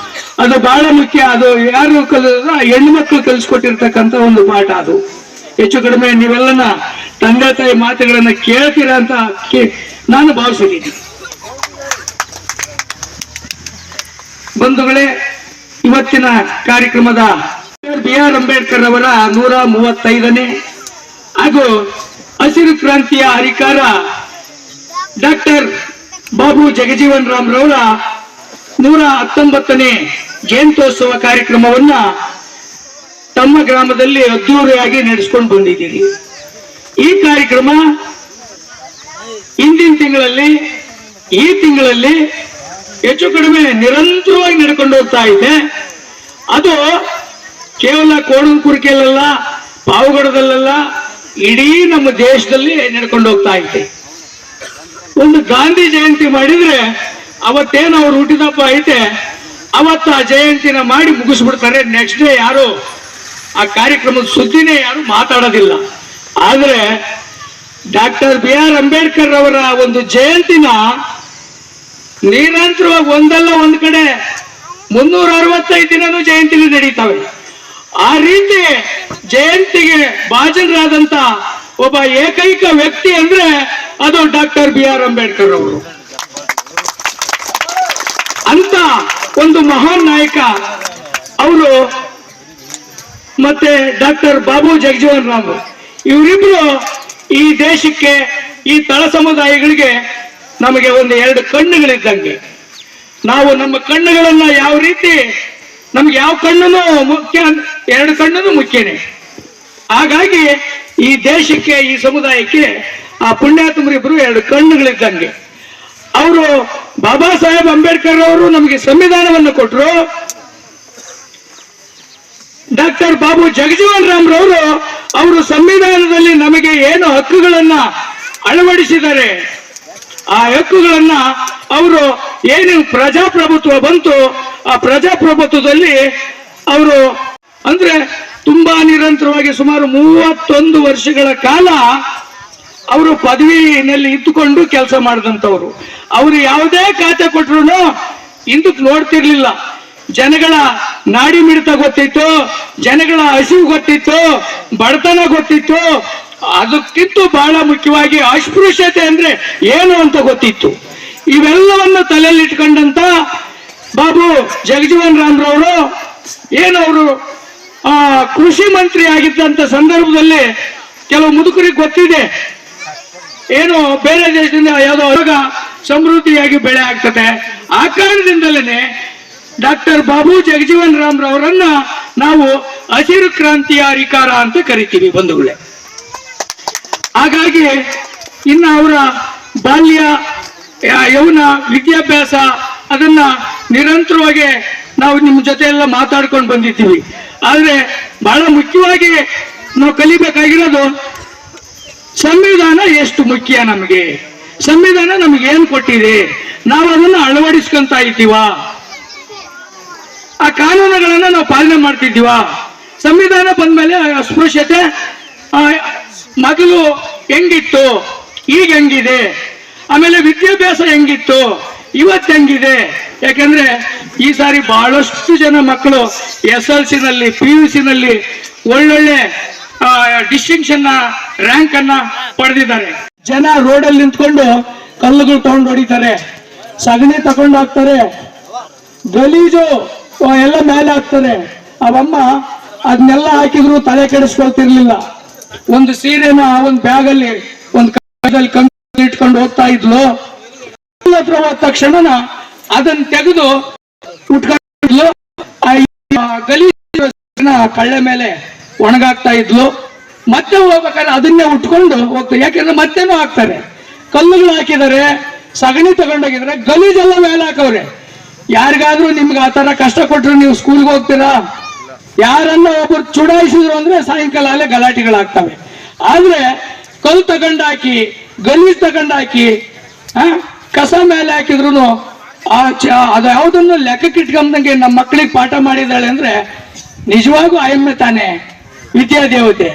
ಅದು ಬಹಳ ಮುಖ್ಯ. ಅದು ಯಾರು ಹೆಣ್ಮಕ್ಳು ಕಲಿಸ್ಕೊಟ್ಟಿರ್ತಕ್ಕಂಥ ಒಂದು ಪಾಠ. ಅದು ಹೆಚ್ಚು ಕಡಿಮೆ ನೀವೆಲ್ಲನ ತಂದೆ ತಾಯಿ ಮಾತುಗಳನ್ನ ಕೇಳ್ತೀರಾ ಅಂತ ನಾನು ಭಾವಿಸಿದ್ದೀನಿ. ಬಂಧುಗಳೇ, ಇವತ್ತಿನ ಕಾರ್ಯಕ್ರಮದ BR ಅಂಬೇಡ್ಕರ್ ಅವರ 135ನೇ ಹಾಗೂ ಹಸಿರು ಕ್ರಾಂತಿಯ ಹರಿಕಾರ ಡಾಕ್ಟರ್ ಬಾಬು ಜಗಜೀವನ್ ರಾಮ್ ರವರ 119ನೇ ಜಯಂತ್ಯೋತ್ಸವ ಕಾರ್ಯಕ್ರಮವನ್ನ ತಮ್ಮ ಗ್ರಾಮದಲ್ಲಿ ಅದ್ದೂರಿಯಾಗಿ ನಡೆಸ್ಕೊಂಡು ಬಂದಿದ್ದೀರಿ. ಈ ಕಾರ್ಯಕ್ರಮ ಹಿಂದಿನ ತಿಂಗಳಲ್ಲಿ, ಈ ತಿಂಗಳಲ್ಲಿ ಹೆಚ್ಚು ಕಡಿಮೆ ನಿರಂತರವಾಗಿ ನಡ್ಕೊಂಡು ಹೋಗ್ತಾ ಇದೆ. ಅದು ಕೇವಲ ಕೋಣನಕುರಿಕೆಯಲ್ಲ, ಪಾವಗಡದಲ್ಲ, ಇಡೀ ನಮ್ಮ ದೇಶದಲ್ಲಿ ನಡ್ಕೊಂಡು ಹೋಗ್ತಾ ಇದೆ. ಒಂದು ಗಾಂಧಿ ಜಯಂತಿ ಮಾಡಿದ್ರೆ ಅವತ್ತೇನು ಅವ್ರು ಹುಟ್ಟಿದಪ್ಪ ಐತೆ ಅವತ್ತು ಆ ಜಯಂತಿನ ಮಾಡಿ ಮುಗಿಸ್ಬಿಡ್ತಾರೆ. ನೆಕ್ಸ್ಟ್ ಡೇ ಯಾರು ಆ ಕಾರ್ಯಕ್ರಮದ ಸುದ್ದಿನೇ ಯಾರು ಮಾತಾಡೋದಿಲ್ಲ. ಆದ್ರೆ ಡಾಕ್ಟರ್ BR ಅಂಬೇಡ್ಕರ್ ಅವರ ಒಂದು ಜಯಂತಿನ ನಿರಂತರವಾಗಿ ಒಂದಲ್ಲ ಒಂದ್ ಕಡೆ 365 ದಿನನೂ ಜಯಂತಿಗಳು ನಡೀತವೆ. ಆ ರೀತಿ ಜಯಂತಿಗೆ ಭಾಜನರಾದಂತ ಒಬ್ಬ ಏಕೈಕ ವ್ಯಕ್ತಿ ಅಂದ್ರೆ ಅದು ಡಾಕ್ಟರ್ BR ಅಂಬೇಡ್ಕರ್ ಅವರು. ಅಂತ ಒಂದು ಮಹಾನ್ ನಾಯಕ ಅವರು ಮತ್ತೆ ಡಾಕ್ಟರ್ ಬಾಬು ಜಗಜೀವನ್ ರಾಮ್, ಇವರಿಬ್ರು ಈ ದೇಶಕ್ಕೆ, ಈ ತಳ ಸಮುದಾಯಗಳಿಗೆ ನಮಗೆ ಒಂದು 2 ಕಣ್ಣುಗಳಿದ್ದಂಗೆ. ನಾವು ನಮ್ಮ ಕಣ್ಣುಗಳನ್ನ ಯಾವ ರೀತಿ, ನಮ್ಗೆ ಯಾವ ಕಣ್ಣು ಮುಖ್ಯ, 2 ಕಣ್ಣು ಮುಖ್ಯನೇ. ಹಾಗಾಗಿ ಈ ದೇಶಕ್ಕೆ, ಈ ಸಮುದಾಯಕ್ಕೆ ಆ ಪುಣ್ಯಾತ್ಮರಿಬ್ರು 2 ಕಣ್ಣುಗಳಿದ್ದಂಗೆ. ಅವರು ಬಾಬಾ ಸಾಹೇಬ್ ಅಂಬೇಡ್ಕರ್ ಅವರು ನಮಗೆ ಸಂವಿಧಾನವನ್ನು ಕೊಟ್ಟರು. ಡಾಕ್ಟರ್ ಬಾಬು ಜಗಜೀವನ್ ರಾಮ್ ರವರು ಅವರು ಸಂವಿಧಾನದಲ್ಲಿ ನಮಗೆ ಏನು ಹಕ್ಕುಗಳನ್ನ ಅಳವಡಿಸಿದ್ದಾರೆ, ಆ ಹಕ್ಕುಗಳನ್ನ ಅವರು ಏನು ಪ್ರಜಾಪ್ರಭುತ್ವ ಬಂತು, ಆ ಪ್ರಜಾಪ್ರಭುತ್ವದಲ್ಲಿ ಅವರು ಅಂದ್ರೆ ತುಂಬಾ ನಿರಂತರವಾಗಿ ಸುಮಾರು 31 ವರ್ಷಗಳ ಕಾಲ ಅವರು ಪದವಿನಲ್ಲಿ ಇದ್ದುಕೊಂಡು ಕೆಲಸ ಮಾಡಿದಂಥವ್ರು. ಅವರು ಯಾವುದೇ ಖಾತೆ ಕೊಟ್ಟರು ಹಿಂದಕ್ಕೆ ನೋಡ್ತಿರ್ಲಿಲ್ಲ. ಜನಗಳ ನಾಡಿ ಮಿಡಿತ ಗೊತ್ತಿತ್ತು, ಜನಗಳ ಹಸಿವು ಗೊತ್ತಿತ್ತು, ಬಡತನ ಗೊತ್ತಿತ್ತು. ಅದಕ್ಕಿಂತ ಬಹಳ ಮುಖ್ಯವಾಗಿ ಅಸ್ಪೃಶ್ಯತೆ ಅಂದ್ರೆ ಏನು ಅಂತ ಗೊತ್ತಿತ್ತು. ಇವೆಲ್ಲವನ್ನು ತಲೆಯಲ್ಲಿ ಇಟ್ಕೊಂಡಂತ ಬಾಬು ಜಗಜೀವನ್ ರಾಮ್ ರವರು ಏನವರು ಕೃಷಿ ಮಂತ್ರಿ ಆಗಿದ್ದಂತ ಸಂದರ್ಭದಲ್ಲಿ ಕೆಲವು ಮುದುಕರಿಗೆ ಗೊತ್ತಿದೆ, ಏನು ಬೇರೆ ದೇಶದಿಂದ ಯಾವುದೋ ಆಗ ಸಮೃದ್ಧಿಯಾಗಿ ಬೆಳೆ ಆಗ್ತದೆ. ಆ ಕಾರಣದಿಂದಲೇ ಡಾಕ್ಟರ್ ಬಾಬು ಜಗಜೀವನ್ ರಾಮ್ ರವರನ್ನ ನಾವು ಹಸಿರು ಕ್ರಾಂತಿಯ ಹರಿಕಾರ ಅಂತ ಕರಿತೀವಿ ಬಂಧುಗಳೇ. ಹಾಗಾಗಿ ಇನ್ನು ಅವರ ಬಾಲ್ಯ, ಯೌವನ, ವಿದ್ಯಾಭ್ಯಾಸ ಅದನ್ನ ನಿರಂತರವಾಗಿ ನಾವು ನಿಮ್ಮ ಜೊತೆ ಎಲ್ಲ ಮಾತಾಡ್ಕೊಂಡು ಬಂದಿದ್ದೀವಿ. ಆದ್ರೆ ಬಹಳ ಮುಖ್ಯವಾಗಿ ನಾವು ಕಲಿಬೇಕಾಗಿರೋದು ಸಂವಿಧಾನ ಎಷ್ಟು ಮುಖ್ಯ, ನಮಗೆ ಸಂವಿಧಾನ ನಮಗೆ ಏನ್ ಕೊಟ್ಟಿದೆ, ನಾವು ಅದನ್ನ ಅಳವಡಿಸ್ಕೊಂತ ಇದ್ದೀವ, ಆ ಕಾನೂನುಗಳನ್ನ ನಾವು ಪಾಲನೆ ಮಾಡ್ತಿದ್ದೀವ. ಸಂವಿಧಾನ ಬಂದ್ಮೇಲೆ ಅಸ್ಪೃಶ್ಯತೆ ಮೊದಲು ಹೆಂಗಿತ್ತು, ಈಗ ಹೆಂಗಿದೆ, ಆಮೇಲೆ ವಿದ್ಯಾಭ್ಯಾಸ ಹೆಂಗಿತ್ತು, ಇವತ್ತು ಹೆಂಗಿದೆ. ಯಾಕಂದ್ರೆ ಈ ಸಾರಿ ಬಹಳಷ್ಟು ಜನ ಮಕ್ಕಳು SLC ನಲ್ಲಿ, PUC ನಲ್ಲಿ ಒಳ್ಳೊಳ್ಳೆ ಡಿಸ್ಟಿಂಕ್ಷನ್ ರ್ಯಾಂಕ್ ಅನ್ನ ಪಡೆದಿದ್ದಾರೆ. ಜನ ರೋಡಲ್ಲಿ ನಿಂತ್ಕೊಂಡು ಕಲ್ಲುಗಳು ತಗೊಂಡು ಹೊಡಿತಾರೆ, ಸಗಣಿ ತಗೊಂಡು ಹಾಕ್ತಾರೆ, ಗಲೀಜು ಎಲ್ಲ ಮೇಲೆ ಹಾಕ್ತಾರೆ. ಅವಮ್ಮ ಅದನ್ನೆಲ್ಲ ಹಾಕಿದ್ರು ತಲೆ ಕೆಡಿಸ್ಕೊಳ್ತಿರ್ಲಿಲ್ಲ. ಒಂದು ಸೀರೆನ ಒಂದು ಬ್ಯಾಗ್ ಅಲ್ಲಿ ಒಂದು ಕಾಗದಲ್ಲಿ ಇಟ್ಕೊಂಡು ಹೋಗ್ತಾ ಇದ್ಲು. ಹತ್ರ ಹೋದ ತಕ್ಷಣ ಅದನ್ನ ತೆಗೆದು ಉಟ್ಕೊಂಡಿದ್ಲು. ಗಲೀಜಿನ ಕಳ್ಳೆ ಮೇಲೆ ಒಣಗಾಕ್ತಾ ಇದ್ಲು. ಮತ್ತೆ ಹೋಗ್ಬೇಕಾದ್ರೆ ಅದನ್ನೇ ಉಟ್ಕೊಂಡು ಹೋಗ್ತಾರೆ. ಯಾಕೆಂದ್ರೆ ಮತ್ತೇನೋ ಹಾಕ್ತಾರೆ, ಕಲ್ಲುಗಳು ಹಾಕಿದ್ದಾರೆ, ಸಗಣಿ ತಗೊಂಡೋಗಿದ್ರೆ ಗಲೀಜೆಲ್ಲ ಮೇಲೆ ಹಾಕವ್ರೆ. ಯಾರಿಗಾದ್ರೂ ನಿಮ್ಗೆ ಆ ತರ ಕಷ್ಟ ಕೊಟ್ರು ನೀವು ಸ್ಕೂಲ್ಗೆ ಹೋಗ್ತೀರಾ? ಯಾರನ್ನ ಒಬ್ಬರು ಚುಡಾಯಿಸಿದ್ರು ಅಂದ್ರೆ ಸಾಯಂಕಾಲ ಅಲ್ಲೇ ಗಲಾಟೆಗಳಾಗ್ತವೆ. ಆದ್ರೆ ಕಲ್ಲು ತಗೊಂಡಾಕಿ, ಗಲೀಜ್ ತಗೊಂಡಾಕಿ, ಕಸ ಮೇಲೆ ಹಾಕಿದ್ರು ಅದು ಯಾವುದನ್ನು ಲೆಕ್ಕಕ್ಕೆ ಇಟ್ಕೊಂಡಂಗೆ ನಮ್ಮ ಮಕ್ಕಳಿಗೆ ಪಾಠ ಮಾಡಿದಾಳೆ ಅಂದ್ರೆ ನಿಜವಾಗೂ ಆಯಮ್ಮೆ ತಾನೆ ವಿದ್ಯಾದೇವತೆ.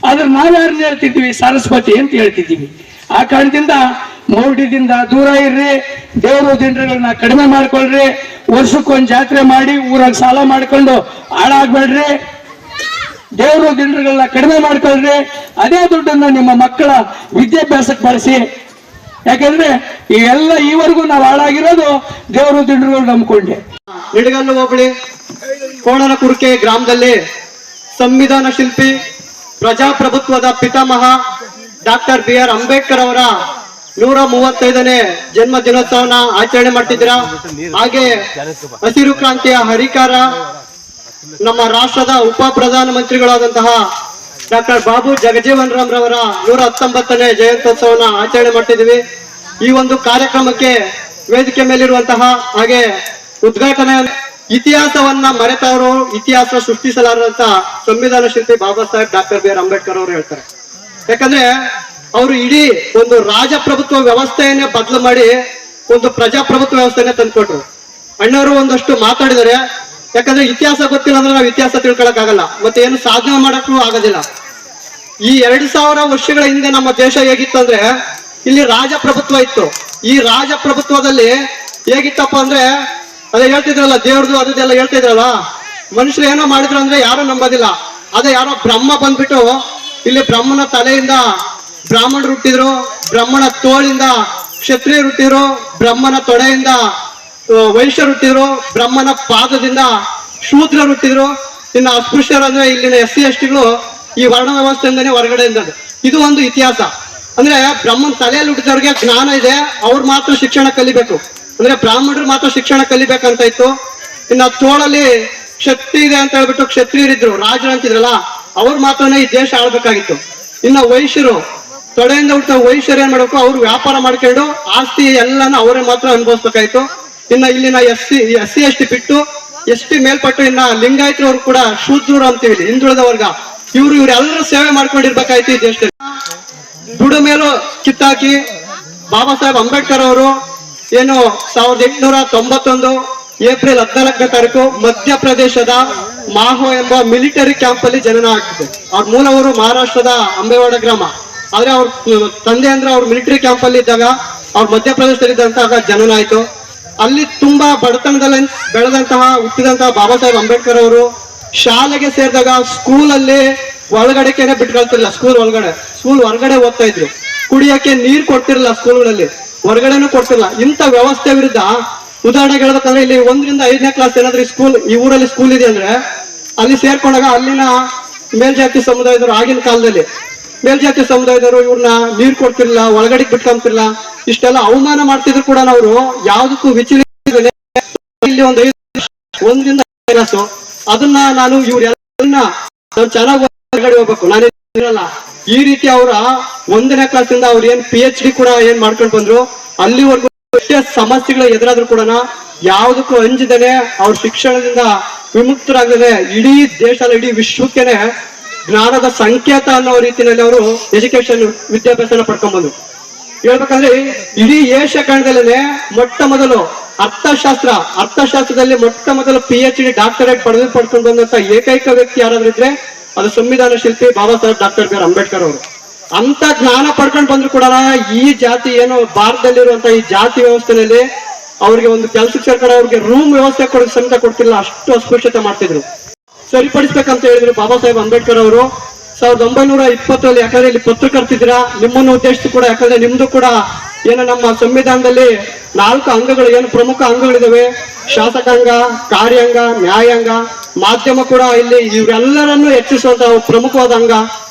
ಆದ್ರೆ ನಾವ್ಯಾರನ್ನ ಹೇಳ್ತಿದ್ವಿ? ಸರಸ್ವತಿ ಅಂತ ಹೇಳ್ತಿದ್ದೀವಿ. ಆ ಕಾರಣದಿಂದ ಮೌಢ್ಯದಿಂದ ದೂರ ಇರ್ರಿ, ದೇವರು ದಿಂಡ್ರಗಳನ್ನ ಕಡಿಮೆ ಮಾಡ್ಕೊಳ್ರಿ, ವರ್ಷಕ್ಕೊಂದು ಜಾತ್ರೆ ಮಾಡಿ ಊರಾಗ ಸಾಲ ಮಾಡ್ಕೊಂಡು ಹಾಳಾಗ್ಬೇಡ್ರಿ, ದೇವರು ದಿಂಡ್ರಗಳನ್ನ ಕಡಿಮೆ ಮಾಡ್ಕೊಳ್ರಿ, ಅದೇ ದುಡ್ಡನ್ನ ನಿಮ್ಮ ಮಕ್ಕಳ ವಿದ್ಯಾಭ್ಯಾಸಕ್ಕೆ ಬಳಸಿ. ಯಾಕಂದ್ರೆ ಈ ಎಲ್ಲ ಈವರೆಗೂ ನಾವು ಹಾಳಾಗಿರೋದು ದೇವರು ದಿಂಡ್ರುಗಳು ನಂಬ್ಕೊಂಡೆ. ನಿಡಗಲ್ಲು ಹೋಬಳಿ ಕೋಣನಕುರ್ಕೆ ಗ್ರಾಮದಲ್ಲಿ ಸಂವಿಧಾನ ಶಿಲ್ಪಿ ಪ್ರಜಾಪ್ರಭುತ್ವದ ಪಿತಾಮಹ ಡಾಕ್ಟರ್ BR ಅಂಬೇಡ್ಕರ್ ಅವರ 135ನೇ ಜನ್ಮ ದಿನೋತ್ಸವನ ಆಚರಣೆ ಮಾಡ್ತಿದ್ದೀರಾ. ಹಾಗೆ ಹಸಿರು ಕ್ರಾಂತಿಯ ಹರಿಕಾರ ನಮ್ಮ ರಾಷ್ಟ್ರದ ಉಪ ಪ್ರಧಾನ ಮಂತ್ರಿಗಳಾದಂತಹ ಡಾಕ್ಟರ್ ಬಾಬು ಜಗಜೀವನ್ ರಾಮ್ ರವರ 119ನೇ ಜಯಂತ್ಯೋತ್ಸವನ ಆಚರಣೆ ಮಾಡ್ತಿದ್ದೀವಿ. ಈ ಒಂದು ಕಾರ್ಯಕ್ರಮಕ್ಕೆ ವೇದಿಕೆ ಮೇಲಿರುವಂತಹ ಹಾಗೆ ಉದ್ಘಾಟನೆ ಇತಿಹಾಸವನ್ನ ಮರೆತವರು ಇತಿಹಾಸ ಸೃಷ್ಟಿಸಲಾರಂತ ಸಂವಿಧಾನ ಶಿಲ್ಪಿ ಬಾಬಾ ಸಾಹೇಬ್ ಡಾಕ್ಟರ್ BR ಅಂಬೇಡ್ಕರ್ ಅವರು ಹೇಳ್ತಾರೆ. ಯಾಕಂದ್ರೆ ಅವರು ಇಡೀ ಒಂದು ರಾಜಪ್ರಭುತ್ವ ವ್ಯವಸ್ಥೆಯನ್ನೇ ಬದಲು ಮಾಡಿ ಒಂದು ಪ್ರಜಾಪ್ರಭುತ್ವ ವ್ಯವಸ್ಥೆಯನ್ನೇ ತಂದ್ಕೊಟ್ರು. ಅಣ್ಣವರು ಒಂದಷ್ಟು ಮಾತಾಡಿದರೆ, ಯಾಕಂದ್ರೆ ಇತಿಹಾಸ ಗೊತ್ತಿಲ್ಲ ಅಂದ್ರೆ ನಾವು ಇತಿಹಾಸ ತಿಳ್ಕೊಳಕ್ ಆಗಲ್ಲ, ಮತ್ತೆ ಏನು ಸಾಧನೆ ಮಾಡಕ್ಕೂ ಆಗೋದಿಲ್ಲ. ಈ 2000 ವರ್ಷಗಳ ಹಿಂದೆ ನಮ್ಮ ದೇಶ ಹೇಗಿತ್ತಂದ್ರೆ ಇಲ್ಲಿ ರಾಜಪ್ರಭುತ್ವ ಇತ್ತು. ಈ ರಾಜಪ್ರಭುತ್ವದಲ್ಲಿ ಹೇಗಿತ್ತಪ್ಪ ಅಂದ್ರೆ ಅದೇ ಹೇಳ್ತಿದ್ರಲ್ಲ, ದೇವ್ರದು ಅದೆಲ್ಲ ಹೇಳ್ತಿದ್ರಲ್ಲ, ಮನುಷ್ಯರು ಏನೋ ಮಾಡಿದ್ರು ಅಂದ್ರೆ ಯಾರು ನಂಬೋದಿಲ್ಲ. ಅದೇ ಯಾರೋ ಬ್ರಹ್ಮ ಬಂದ್ಬಿಟ್ಟು ಇಲ್ಲಿ ಬ್ರಹ್ಮನ ತಲೆಯಿಂದ ಬ್ರಾಹ್ಮಣರು ಹುಟ್ಟಿದ್ರು, ಬ್ರಹ್ಮನ ತೋಳಿಂದ ಕ್ಷತ್ರಿಯರು ಹುಟ್ಟಿದ್ರು, ಬ್ರಹ್ಮನ ತೊಡೆಯಿಂದ ವೈಶ್ಯರು ಹುಟ್ಟಿದ್ರು, ಬ್ರಹ್ಮನ ಪಾದದಿಂದ ಶೂದ್ರರು ಹುಟ್ಟಿದ್ರು. ಇನ್ನು ಅಸ್ಪೃಶ್ಯರು ಅಂದ್ರೆ ಇಲ್ಲಿನ SC STಗಳು ಈ ವರ್ಣ ವ್ಯವಸ್ಥೆಯಿಂದನೇ ಹೊರಗಡೆಯಿಂದ. ಇದು ಒಂದು ಇತಿಹಾಸ. ಅಂದ್ರೆ ಬ್ರಹ್ಮನ ತಲೆಯಲ್ಲಿ ಹುಟ್ಟಿದವ್ರಿಗೆ ಜ್ಞಾನ ಇದೆ, ಅವ್ರು ಮಾತ್ರ ಶಿಕ್ಷಣ ಕಲಿಬೇಕು. ಅಂದ್ರೆ ಬ್ರಾಹ್ಮಣರು ಮಾತ್ರ ಶಿಕ್ಷಣ ಕಲಿಬೇಕಂತ ಇತ್ತು. ಇನ್ನ ತೋಳಲ್ಲಿ ಶಕ್ತಿ ಇದೆ ಅಂತ ಹೇಳ್ಬಿಟ್ಟು ಕ್ಷತ್ರಿಯರಿದ್ರು, ರಾಜರು ಅಂತಿದ್ರಲ್ಲ, ಅವ್ರು ಮಾತ್ರನೇ ಈ ದೇಶ ಆಳ್ಬೇಕಾಗಿತ್ತು. ಇನ್ನ ವೈಶ್ಯರು ತೊಡೆಯಿಂದ ಹುಟ್ಟಿದ ವೈಶ್ಯರು ಏನ್ ಮಾಡ್ಬೇಕು, ಅವ್ರು ವ್ಯಾಪಾರ ಮಾಡ್ಕೊಂಡು ಆಸ್ತಿ ಎಲ್ಲಾನು ಅವರೇ ಮಾತ್ರ ಅನುಭವಿಸ್ಬೇಕಾಯ್ತು. ಇನ್ನ ಇಲ್ಲಿನ SC ST ಬಿಟ್ಟು ST ಮೇಲ್ಪಟ್ಟು ಇನ್ನ ಲಿಂಗಾಯತರವ್ರು ಕೂಡ ಶೂದ್ರರು ಅಂತೀವಿ, ಹಿಂದುಳಿದ ವರ್ಗ, ಇವ್ರೆಲ್ಲರೂ ಸೇವೆ ಮಾಡ್ಕೊಂಡಿರ್ಬೇಕಾಯ್ತು ಈ ದೇಶದಲ್ಲಿ. ದುಡಿಮೇಲೂ ಕಿತ್ತಾಕಿ ಬಾಬಾ ಸಾಹೇಬ್ ಅಂಬೇಡ್ಕರ್ ಅವರು ಏನು 1891 ಏಪ್ರಿಲ್ 14ನೇ ತಾರೀಕು ಮಧ್ಯಪ್ರದೇಶದ ಮಾಹೋ ಎಂಬ ಮಿಲಿಟರಿ ಕ್ಯಾಂಪ್ ಅಲ್ಲಿ ಜನನ ಆಗ್ತಿದೆ. ಅವ್ರ ಮೂಲವರು ಮಹಾರಾಷ್ಟ್ರದ ಅಂಬೇವಾಡ ಗ್ರಾಮ. ಆದ್ರೆ ಅವ್ರ ತಂದೆ ಅಂದ್ರೆ ಅವ್ರು ಮಿಲಿಟರಿ ಕ್ಯಾಂಪ್ ಅಲ್ಲಿ ಇದ್ದಾಗ ಅವ್ರು ಮಧ್ಯಪ್ರದೇಶದಲ್ಲಿ ಇದ್ದಂತಹ ಜನನ ಆಯ್ತು. ಅಲ್ಲಿ ತುಂಬಾ ಬಡತನದಲ್ಲಿ ಬೆಳೆದಂತಹ ಹುಟ್ಟಿದಂತಹ ಬಾಬಾ ಸಾಹೇಬ್ ಅಂಬೇಡ್ಕರ್ ಅವರು ಶಾಲೆಗೆ ಸೇರಿದಾಗ ಸ್ಕೂಲ್ ಅಲ್ಲಿ ಒಳಗಡೆಕೆನೆ ಬಿಟ್ಕೊಳ್ತಿರ್ಲಿಲ್ಲ. ಸ್ಕೂಲ್ ಹೊರಗಡೆ ಓದ್ತಾ ಇದ್ರು. ಕುಡಿಯಕ್ಕೆ ನೀರ್ ಕೊಡ್ತಿರ್ಲಿಲ್ಲ, ಸ್ಕೂಲ್ಗಳಲ್ಲಿ ಹೊರಗಡೆನೂ ಕೊಡ್ತಿರ್ಲಿಲ್ಲ. ಇಂಥ ವ್ಯವಸ್ಥೆ ವಿರುದ್ಧ ಉದಾಹರಣೆಗೆ ಹೇಳ್ಬೇಕಂದ್ರೆ ಇಲ್ಲಿ 1ರಿಂದ 5ನೇ ಕ್ಲಾಸ್ ಏನಾದ್ರೂ ಈ ಊರಲ್ಲಿ ಸ್ಕೂಲ್ ಇದೆ ಅಂದ್ರೆ ಅಲ್ಲಿ ಸೇರ್ಕೊಂಡಾಗ ಅಲ್ಲಿನ ಮೇಲ್ಜಾತಿ ಸಮುದಾಯದವರು, ಆಗಿನ ಕಾಲದಲ್ಲಿ ಮೇಲ್ಜಾತಿ ಸಮುದಾಯದವರು ಇವ್ರನ್ನ ನೀರ್ ಕೊಡ್ತಿರ್ಲಿಲ್ಲ, ಒಳಗಡೆ ಬಿಟ್ಕೊಂತಿರ್ಲಿಲ್ಲ. ಇಷ್ಟೆಲ್ಲ ಅವಮಾನ ಮಾಡ್ತಿದ್ರು ಕೂಡ ನಾವು ಯಾವ್ದಕ್ಕೂ ವಿಚಲಿತ. ಇಲ್ಲಿ 1ರಿಂದ 5ನೇ ಕ್ಲಾಸ್ ಅದನ್ನ ನಾನು ಇವ್ರೆಲ್ಲ ಚೆನ್ನಾಗಿ ಹೊರಗಡೆ ಹೋಗ್ಬೇಕು, ನಾನಿರಲ್ಲ ಈ ರೀತಿ ಅವರ 1ನೇ ಕ್ಲಾಸಿಂದ ಅವ್ರು ಏನ್ PhD ಕೂಡ ಏನ್ ಮಾಡ್ಕೊಂಡು ಬಂದ್ರು, ಅಲ್ಲಿವರೆಗೂ ಎಷ್ಟೇ ಸಮಸ್ಯೆಗಳು ಎದುರಾದ್ರೂ ಕೂಡ ಯಾವುದಕ್ಕೂ ಅಂಜದೇನೆ ಅವ್ರ ಶಿಕ್ಷಣದಿಂದ ವಿಮುಕ್ತರಾಗದೆ ಇಡೀ ದೇಶ ಇಡೀ ವಿಶ್ವಕ್ಕೆನೆ ಜ್ಞಾನದ ಸಂಕೇತ ಅನ್ನೋ ರೀತಿಯಲ್ಲಿ ಅವರು ಎಜುಕೇಶನ್ ವಿದ್ಯಾಭ್ಯಾಸನ ಪಡ್ಕೊಂಡ್ಬಂದ್ರು. ಹೇಳ್ಬೇಕಂದ್ರೆ ಇಡೀ ಏಷ್ಯಾ ಖಂಡದಲ್ಲೇ ಮೊಟ್ಟ ಮೊದಲು ಅರ್ಥಶಾಸ್ತ್ರದಲ್ಲಿ ಮೊಟ್ಟ ಮೊದಲು PhD ಡಾಕ್ಟರೇಟ್ ಪಡ್ಕೊಂಡು ಬಂದಂತ ಏಕೈಕ ವ್ಯಕ್ತಿ ಯಾರಾದ್ರೂ ಇದ್ರೆ ಅದು ಸಂವಿಧಾನ ಶಿಲ್ಪಿ ಬಾಬಾ ಸಾಹೇಬ್ ಡಾಕ್ಟರ್ BR ಅಂಬೇಡ್ಕರ್ ಅವರು. ಅಂತ ಜ್ಞಾನ ಪಡ್ಕೊಂಡು ಬಂದ್ರು ಕೂಡ ಈ ಜಾತಿ ಏನು ಭಾರತದಲ್ಲಿರುವಂತ ಈ ಜಾತಿ ವ್ಯವಸ್ಥೆಯಲ್ಲಿ ಅವ್ರಿಗೆ ಒಂದು ಕೆಲ್ಸಕ್ಕೆ ಸೇರ್ಕೊಂಡು ಅವ್ರಿಗೆ ರೂಮ್ ವ್ಯವಸ್ಥೆ ಸಮೇತ ಕೊಡ್ತಿಲ್ಲ, ಅಷ್ಟು ಅಸ್ಪೃಶ್ಯತೆ ಮಾಡ್ತಿದ್ರು. ಸರಿಪಡಿಸ್ಬೇಕಂತ ಹೇಳಿದ್ರು ಬಾಬಾ ಸಾಹೇಬ್ ಅಂಬೇಡ್ಕರ್ ಅವರು 1920ರಲ್ಲಿ. ಯಾಕಂದ್ರೆ ಇಲ್ಲಿ ಪತ್ರಕರ್ತಿದ್ದೀರಾ, ನಿಮ್ಮನ್ನು ಉದ್ದೇಶಿಸಿ ಕೂಡ, ಯಾಕಂದ್ರೆ ನಿಮ್ದು ಕೂಡ ಏನು ನಮ್ಮ ಸಂವಿಧಾನದಲ್ಲಿ 4 ಅಂಗಗಳು ಏನು ಪ್ರಮುಖ ಅಂಗಗಳಿದಾವೆ, ಶಾಸಕಾಂಗ, ಕಾರ್ಯಾಂಗ, ನ್ಯಾಯಾಂಗ, ಮಾಧ್ಯಮ ಕೂಡ ಇಲ್ಲಿ ಇವರೆಲ್ಲರನ್ನು ಹೆಚ್ಚಿಸುವಂತ ಪ್ರಮುಖವಾದ ಅಂಗ.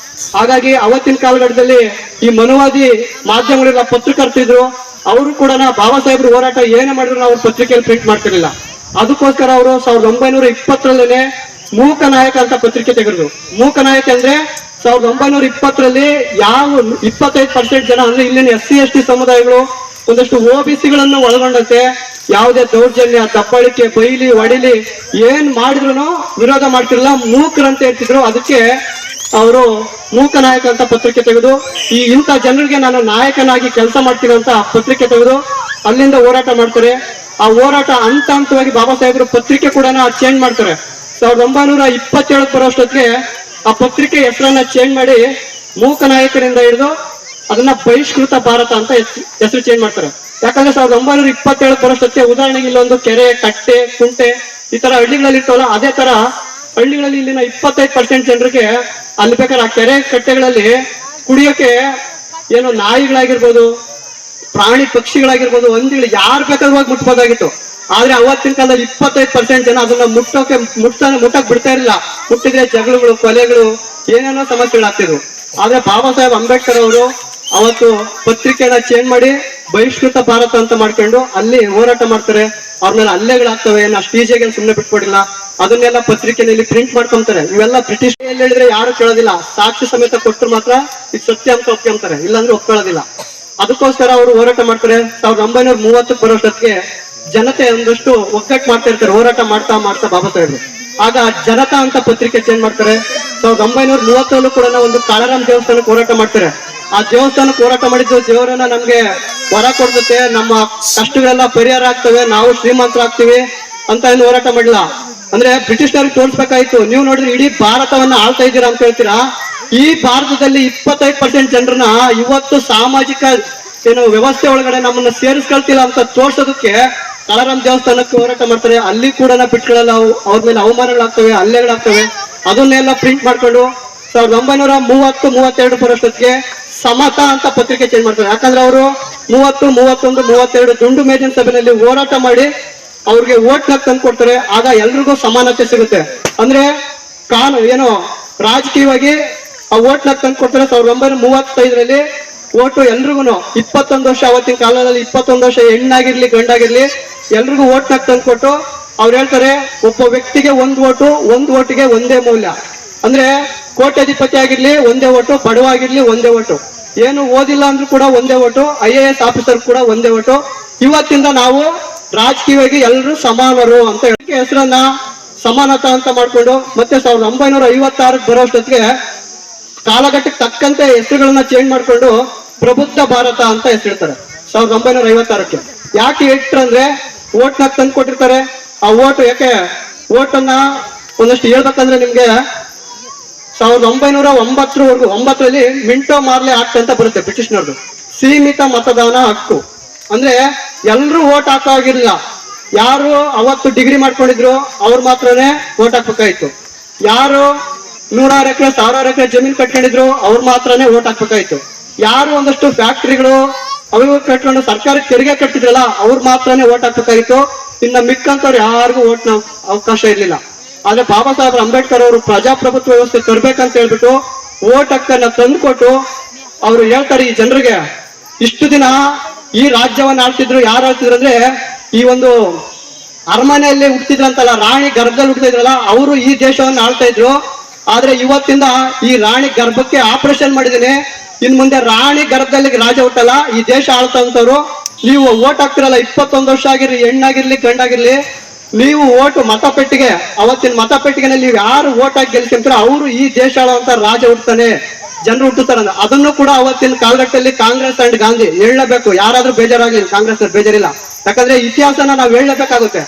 ಹಾಗಾಗಿ ಅವತ್ತಿನ ಕಾಲಘಟ್ಟದಲ್ಲಿ ಈ ಮನುವಾದಿ ಮಾಧ್ಯಮಗಳೆಲ್ಲ ಪತ್ರಕರ್ತಿದ್ರು, ಅವರು ಕೂಡ ಬಾಬಾ ಸಾಹೇಬ್ರ ಹೋರಾಟ ಏನೇ ಮಾಡಿದ್ರು ಅವ್ರ ಪತ್ರಿಕೆಯಲ್ಲಿ ಪ್ರಿಂಟ್ ಮಾಡ್ತಿರ್ಲಿಲ್ಲ. ಅದಕ್ಕೋಸ್ಕರ ಅವರು 1920ರಲ್ಲೇ ಮೂಕ ನಾಯಕ ಅಂತ ಪತ್ರಿಕೆ ತೆಗೆದ್ರು. ಮೂಕ ನಾಯಕ ಅಂದ್ರೆ 1920ರಲ್ಲಿ ಯಾವ 25% ಜನ ಅಂದ್ರೆ ಇಲ್ಲಿನ SC ST ಸಮುದಾಯಗಳು ಒಂದಷ್ಟು OBCಗಳನ್ನು ಒಳಗೊಂಡಂತೆ ಯಾವುದೇ ದೌರ್ಜನ್ಯ, ದಬ್ಬಾಳಿಕೆ, ಬೈಲಿ, ಹೊಡಿಲಿ ಏನ್ ಮಾಡಿದ್ರು ವಿರೋಧ ಮಾಡ್ತಿರಲಿಲ್ಲ, ಮೂಕರಂತ ಹೇಳ್ತಿದ್ರು. ಅದಕ್ಕೆ ಅವರು ಮೂಕ ನಾಯಕ ಅಂತ ಪತ್ರಿಕೆ ತೆಗೆದು ಇಂಥ ಜನರಿಗೆ ನಾನು ನಾಯಕನಾಗಿ ಕೆಲಸ ಮಾಡ್ತೀನಿ ಅಂತ ಪತ್ರಿಕೆ ತೆಗೆದು ಅಲ್ಲಿಂದ ಹೋರಾಟ ಮಾಡ್ತಾರೆ. ಆ ಹೋರಾಟ ಹಂತವಾಗಿ ಬಾಬಾ ಸಾಹೇಬರು ಪತ್ರಿಕೆ ಕೂಡ ಚೇಂಜ್ ಮಾಡ್ತಾರೆ. 1927 ಬರೋಷ್ಟೊತ್ತಿಗೆ ಆ ಪತ್ರಿಕೆ ಹೆಸರನ್ನ ಚೇಂಜ್ ಮಾಡಿ ಮೂಕ ನಾಯಕರಿಂದ ಹಿಡಿದು ಅದನ್ನ ಬಹಿಷ್ಕೃತ ಭಾರತ ಅಂತ ಹೆಸರು ಚೇಂಜ್ ಮಾಡ್ತಾರೆ. ಯಾಕಂದ್ರೆ 1927 ಬರೋಷ್ಟೊತ್ತಿಗೆ ಉದಾಹರಣೆಗೆ ಇಲ್ಲೊಂದು ಕೆರೆ, ಕಟ್ಟೆ, ಕುಂಟೆ ಈ ತರ ಹಳ್ಳಿಗಳಲ್ಲಿ ಇರ್ತವಲ್ಲ, ಅದೇ ತರ ಹಳ್ಳಿಗಳಲ್ಲಿ ಇಲ್ಲಿನ 25% ಜನರಿಗೆ ಅಲ್ಲಿ ಬೇಕಾದ್ರೆ ಆ ಕೆರೆ ಕಟ್ಟೆಗಳಲ್ಲಿ ಕುಡಿಯೋಕೆ ಏನು ನಾಯಿಗಳಾಗಿರ್ಬೋದು, ಪ್ರಾಣಿ ಪಕ್ಷಿಗಳಾಗಿರ್ಬೋದು, ಹಂದಿಗಳು ಯಾರು ಬೇಕಾದ್ರೂ ಹೋಗಿ ಮುಟ್ಬೋದಾಗಿತ್ತು. ಆದ್ರೆ ಅವತ್ತಿನ ಕಾಲದಲ್ಲಿ 25% ಜನ ಅದನ್ನ ಮುಟ್ಟಕ್ ಬಿಡ್ತಾ ಇರಲಿಲ್ಲ. ಮುಟ್ಟಿದ್ರೆ ಜಗಳಗಳು, ಕೊಲೆಗಳು, ಏನೇನೋ ಸಮಸ್ಯೆಗಳಾಗ್ತಿದ್ವು. ಆದ್ರೆ ಬಾಬಾ ಸಾಹೇಬ್ ಅಂಬೇಡ್ಕರ್ ಅವರು ಅವತ್ತು ಪತ್ರಿಕೆನ ಚೇಂಜ್ ಮಾಡಿ ಬಹಿಷ್ಕೃತ ಭಾರತ ಅಂತ ಮಾಡ್ಕೊಂಡು ಅಲ್ಲಿ ಹೋರಾಟ ಮಾಡ್ತಾರೆ. ಅವ್ರ ಮೇಲೆ ಹಲ್ಲೆಗಳಾಗ್ತವೆ, ಸ್ಟೇಜಿಗೆ ಸುಮ್ಮನೆ ಬಿಟ್ಕೊಡಿಲ್ಲ, ಅದನ್ನೆಲ್ಲ ಪತ್ರಿಕೆಯಲ್ಲಿ ಪ್ರಿಂಟ್ ಮಾಡ್ಕೊಂತಾರೆ. ಇವೆಲ್ಲ ಬ್ರಿಟಿಷ್ ಹೇಳಿದ್ರೆ ಯಾರು ಕೇಳೋದಿಲ್ಲ, ಸಾಕ್ಷಿ ಸಮೇತ ಕೊಟ್ಟರು ಮಾತ್ರ ಇದು ಸತ್ಯ ಅಂತ ಒಪ್ಕೊಂತಾರೆ, ಇಲ್ಲಾಂದ್ರೆ ಒಪ್ಕೊಳ್ಳೋದಿಲ್ಲ. ಅದಕ್ಕೋಸ್ಕರ ಅವರು ಹೋರಾಟ ಮಾಡ್ತಾರೆ. 1930 ಬರೋಷ್ಟೊತ್ತಿಗೆ ಜನತೆ ಒಂದಷ್ಟು ಒಗ್ಗಟ್ಟು ಮಾಡ್ತಾ ಇರ್ತಾರೆ, ಹೋರಾಟ ಮಾಡ್ತಾ ಮಾಡ್ತಾ ಬಾಬಾ ಸಾಹೇಬ್ರು. ಆಗ ಜನತಾ ಅಂತ ಪತ್ರಿಕೆ ಚೇಂಜ್ ಮಾಡ್ತಾರೆ. 1930 ಕೂಡ ಒಂದು ಕಾಳಾರಾಮ್ ದೇವಸ್ಥಾನಕ್ಕೆ ಹೋರಾಟ ಮಾಡ್ತಾರೆ. ಆ ದೇವಸ್ಥಾನಕ್ಕೆ ಹೋರಾಟ ಮಾಡಿದ್ದು ದೇವರನ್ನ ನಮ್ಗೆ ವರ ಕೊಡ್ತತೆ, ನಮ್ಮ ಕಷ್ಟಗಳೆಲ್ಲ ಪರಿಹಾರ ಆಗ್ತವೆ, ನಾವು ಶ್ರೀಮಂತರಾಗ್ತೀವಿ ಅಂತ ಏನು ಹೋರಾಟ ಮಾಡಿಲ್ಲ. ಅಂದ್ರೆ ಬ್ರಿಟಿಷ್ನವ್ರಿಗೆ ತೋರಿಸ್ಬೇಕಾಯ್ತು, ನೀವು ನೋಡಿದ್ರೆ ಇಡೀ ಭಾರತವನ್ನ ಆಳ್ತಾ ಇದ್ದೀರಾ ಅಂತ ಹೇಳ್ತೀರಾ. ಈ ಭಾರತದಲ್ಲಿ 25% ಜನರನ್ನ ಇವತ್ತು ಸಾಮಾಜಿಕ ವ್ಯವಸ್ಥೆ ಒಳಗಡೆ ನಮ್ಮನ್ನ ಸೇರಿಸ್ಕೊಳ್ತಿಲ್ಲ ಅಂತ ತೋರ್ಸೋದಕ್ಕೆ ಕಾಳಾರಾಮ್ ದೇವಸ್ಥಾನಕ್ಕೆ ಹೋರಾಟ ಮಾಡ್ತಾರೆ. ಅಲ್ಲಿ ಕೂಡ ಬಿಟ್ಕೊಳ್ಳಲ್ಲ, ಅವ್ರ ಮೇಲೆ ಅವಮಾನಗಳಾಗ್ತವೆ, ಹಲ್ಲೆಗಳಾಗ್ತವೆ. ಅದನ್ನೆಲ್ಲ ಪ್ರಿಂಟ್ ಮಾಡ್ಕೊಂಡು 1930-32 ಬರೋಷ್ಟೊತ್ತಿಗೆ ಸಮತಾ ಅಂತ ಪತ್ರಿಕೆ ಚೇಂಜ್ ಮಾಡ್ತಾರೆ. ಯಾಕಂದ್ರೆ ಅವರು 30, 31, 32 ದುಂಡು ಮೇಜಿನ ಸಭೆಯಲ್ಲಿ ಹೋರಾಟ ಮಾಡಿ ಅವ್ರಿಗೆ ಓಟ್ ಹಾಕಿ ತಂದು ಕೊಡ್ತಾರೆ. ಆಗ ಎಲ್ರಿಗೂ ಸಮಾನತೆ ಸಿಗುತ್ತೆ. ಅಂದ್ರೆ ರಾಜಕೀಯವಾಗಿ ಆ ಓಟ್ ಹಾಕಿ ತಂದು ಕೊಡ್ತಾರೆ. 1935 ಓಟು ಎಲ್ರಿಗೂ 21 ವರ್ಷ, ಅವತ್ತಿನ ಕಾಲದಲ್ಲಿ 21 ವರ್ಷ ಹೆಣ್ಣಾಗಿರ್ಲಿ ಗಂಡಾಗಿರ್ಲಿ ಎಲ್ರಿಗೂ ಓಟ್ ಹಾಕಿ ತಂದು ಕೊಟ್ಟು ಅವ್ರು ಹೇಳ್ತಾರೆ, ಒಬ್ಬ ವ್ಯಕ್ತಿಗೆ ಒಂದು ಓಟಿಗೆ ಒಂದೇ ಮೌಲ್ಯ. ಅಂದ್ರೆ ಕೋಟ್ಯಾಧಿಪತಿ ಆಗಿರ್ಲಿ ಒಂದೇ ಓಟು, ಬಡವ ಆಗಿರ್ಲಿ ಒಂದೇ ಓಟು, ಏನು ಓದಿಲ್ಲ ಅಂದ್ರೂ ಕೂಡ ಒಂದೇ ಓಟು, IAS ಆಫೀಸರ್ ಕೂಡ ಒಂದೇ ಓಟು. ಇವತ್ತಿಂದ ನಾವು ರಾಜಕೀಯವಾಗಿ ಎಲ್ಲರೂ ಸಮಾನರು ಅಂತ ಹೇಳಿ ಹೆಸರನ್ನ ಸಮಾನತಾ ಅಂತ ಮಾಡ್ಕೊಂಡು ಮತ್ತೆ 1956 ಬರೋಷ್ಟೊತ್ತಿಗೆ ಕಾಲಘಟ್ಟಕ್ಕೆ ತಕ್ಕಂತೆ ಹೆಸರುಗಳನ್ನ ಚೇಂಜ್ ಮಾಡ್ಕೊಂಡು ಪ್ರಬುದ್ಧ ಭಾರತ ಅಂತ ಹೆಸರಿಡ್ತಾರೆ 1956ಕ್ಕೆ. ಯಾಕೆ ಇಟ್ರಂದ್ರೆ ಓಟ್ನ ತಂದು ಕೊಟ್ಟಿರ್ತಾರೆ. ಆ ಓಟು ಯಾಕೆ ಓಟನ್ನ ಒಂದಷ್ಟು ಹೇಳ್ಬೇಕಂದ್ರೆ ನಿಮ್ಗೆ 1909 ಮಿಂಟೋ ಮಾರ್ಲೆ ಆಕ್ಟ್ ಅಂತ ಬರುತ್ತೆ ಬ್ರಿಟಿಷ್ನವ್ರದ್ದು, ಸೀಮಿತ ಮತದಾನ ಹಕ್ಕು. ಅಂದ್ರೆ ಎಲ್ರು ಓಟ್ ಹಾಕೋಗಿರ್ಲಿಲ್ಲ. ಯಾರು ಅವತ್ತು ಡಿಗ್ರಿ ಮಾಡ್ಕೊಂಡಿದ್ರು ಅವ್ರು ಮಾತ್ರನೇ ಓಟ್ ಹಾಕ್ಬೇಕಾಯ್ತು. ಯಾರು 100 ಎಕರೆ 1000 ಎಕರೆ ಜಮೀನ್ ಕಟ್ಕೊಂಡಿದ್ರು ಅವ್ರು ಮಾತ್ರನೇ ಓಟ್ ಹಾಕ್ಬೇಕಾಯ್ತು. ಯಾರು ಒಂದಷ್ಟು ಫ್ಯಾಕ್ಟ್ರಿಗಳು ಅವು ಕಟ್ಕೊಂಡು ಸರ್ಕಾರಕ್ಕೆ ತೆರಿಗೆ ಕಟ್ತಿದ್ರಲ್ಲ ಅವ್ರು ಮಾತ್ರನೇ ಓಟ್ ಹಾಕ್ಬೇಕಾಗಿತ್ತು. ಇನ್ನ ಮಿಕ್ಕಂತವ್ರು ಯಾರಿಗೂ ಓಟ್ನ ಅವಕಾಶ ಇರ್ಲಿಲ್ಲ. ಆದ್ರೆ ಬಾಬಾ ಸಾಹೇಬ್ ಅಂಬೇಡ್ಕರ್ ಅವರು ಪ್ರಜಾಪ್ರಭುತ್ವ ವ್ಯವಸ್ಥೆ ತರ್ಬೇಕಂತ ಹೇಳ್ಬಿಟ್ಟು ಓಟ್ ಹಕ್ಕನ್ನ ತಂದುಕೊಟ್ಟು ಅವ್ರು ಹೇಳ್ತಾರೆ ಈ ಜನರಿಗೆ, ಇಷ್ಟು ದಿನ ಈ ರಾಜ್ಯವನ್ನ ಆಳ್ತಿದ್ರು. ಯಾರು ಆಳ್ತಿದ್ರು ಅಂದ್ರೆ ಈ ಒಂದು ಅರಮನೆಯಲ್ಲಿ ಹುಟ್ಟಿದ್ರಂತಲ್ಲ, ರಾಣಿ ಗರ್ಭದಲ್ಲಿ ಹುಟ್ಟಿದ್ರಲ್ಲ ಅವರು ಈ ದೇಶವನ್ನ ಆಳ್ತಾ ಇದ್ರು. ಆದ್ರೆ ಇವತ್ತಿಂದ ಈ ರಾಣಿ ಗರ್ಭಕ್ಕೆ ಆಪರೇಷನ್ ಮಾಡಿದೀನಿ, ಇನ್ ಮುಂದೆ ರಾಣಿ ಗರ್ಭದಲ್ಲಿ ರಾಜ ಹುಟ್ಟಲ್ಲ, ಈ ದೇಶ ಆಳ್ತಂತವ್ರು. ನೀವು ಓಟ್ ಹಾಕ್ತಿರಲ್ಲ, 21 ವರ್ಷ ಆಗಿರ್ಲಿ, ಹೆಣ್ಣಾಗಿರ್ಲಿ ಗಂಡಾಗಿರ್ಲಿ, ನೀವು ಓಟು ಮತಪೆಟ್ಟಿಗೆ, ಅವತ್ತಿನ ಮತಪೆಟ್ಟಿಗೆನಲ್ಲಿ ನೀವು ಯಾರು ಓಟ್ ಹಾಕಿ ಗೆಲ್ಸ್ಕೊಂತೀರೋ ಅವರು ಈ ದೇಶ ಆಳುವಂತ ರಾಜ ಹುಟ್ಟುತ್ತಾನೆ, ಜನರು ಹುಟ್ಟುತ್ತಾರೆ. ಅದನ್ನು ಕೂಡ ಅವತ್ತಿನ ಕಾಲಘಟ್ಟದಲ್ಲಿ ಕಾಂಗ್ರೆಸ್ ಅಂಡ್ ಗಾಂಧಿ ಹೇಳಲೇಬೇಕು. ಯಾರಾದ್ರೂ ಬೇಜಾರಾಗ್ಲಿ, ಕಾಂಗ್ರೆಸ್ ಬೇಜಾರಿಲ್ಲ. ಯಾಕಂದ್ರೆ ಇತಿಹಾಸನ ನಾವು ಹೇಳಲೇಬೇಕಾಗುತ್ತೆ.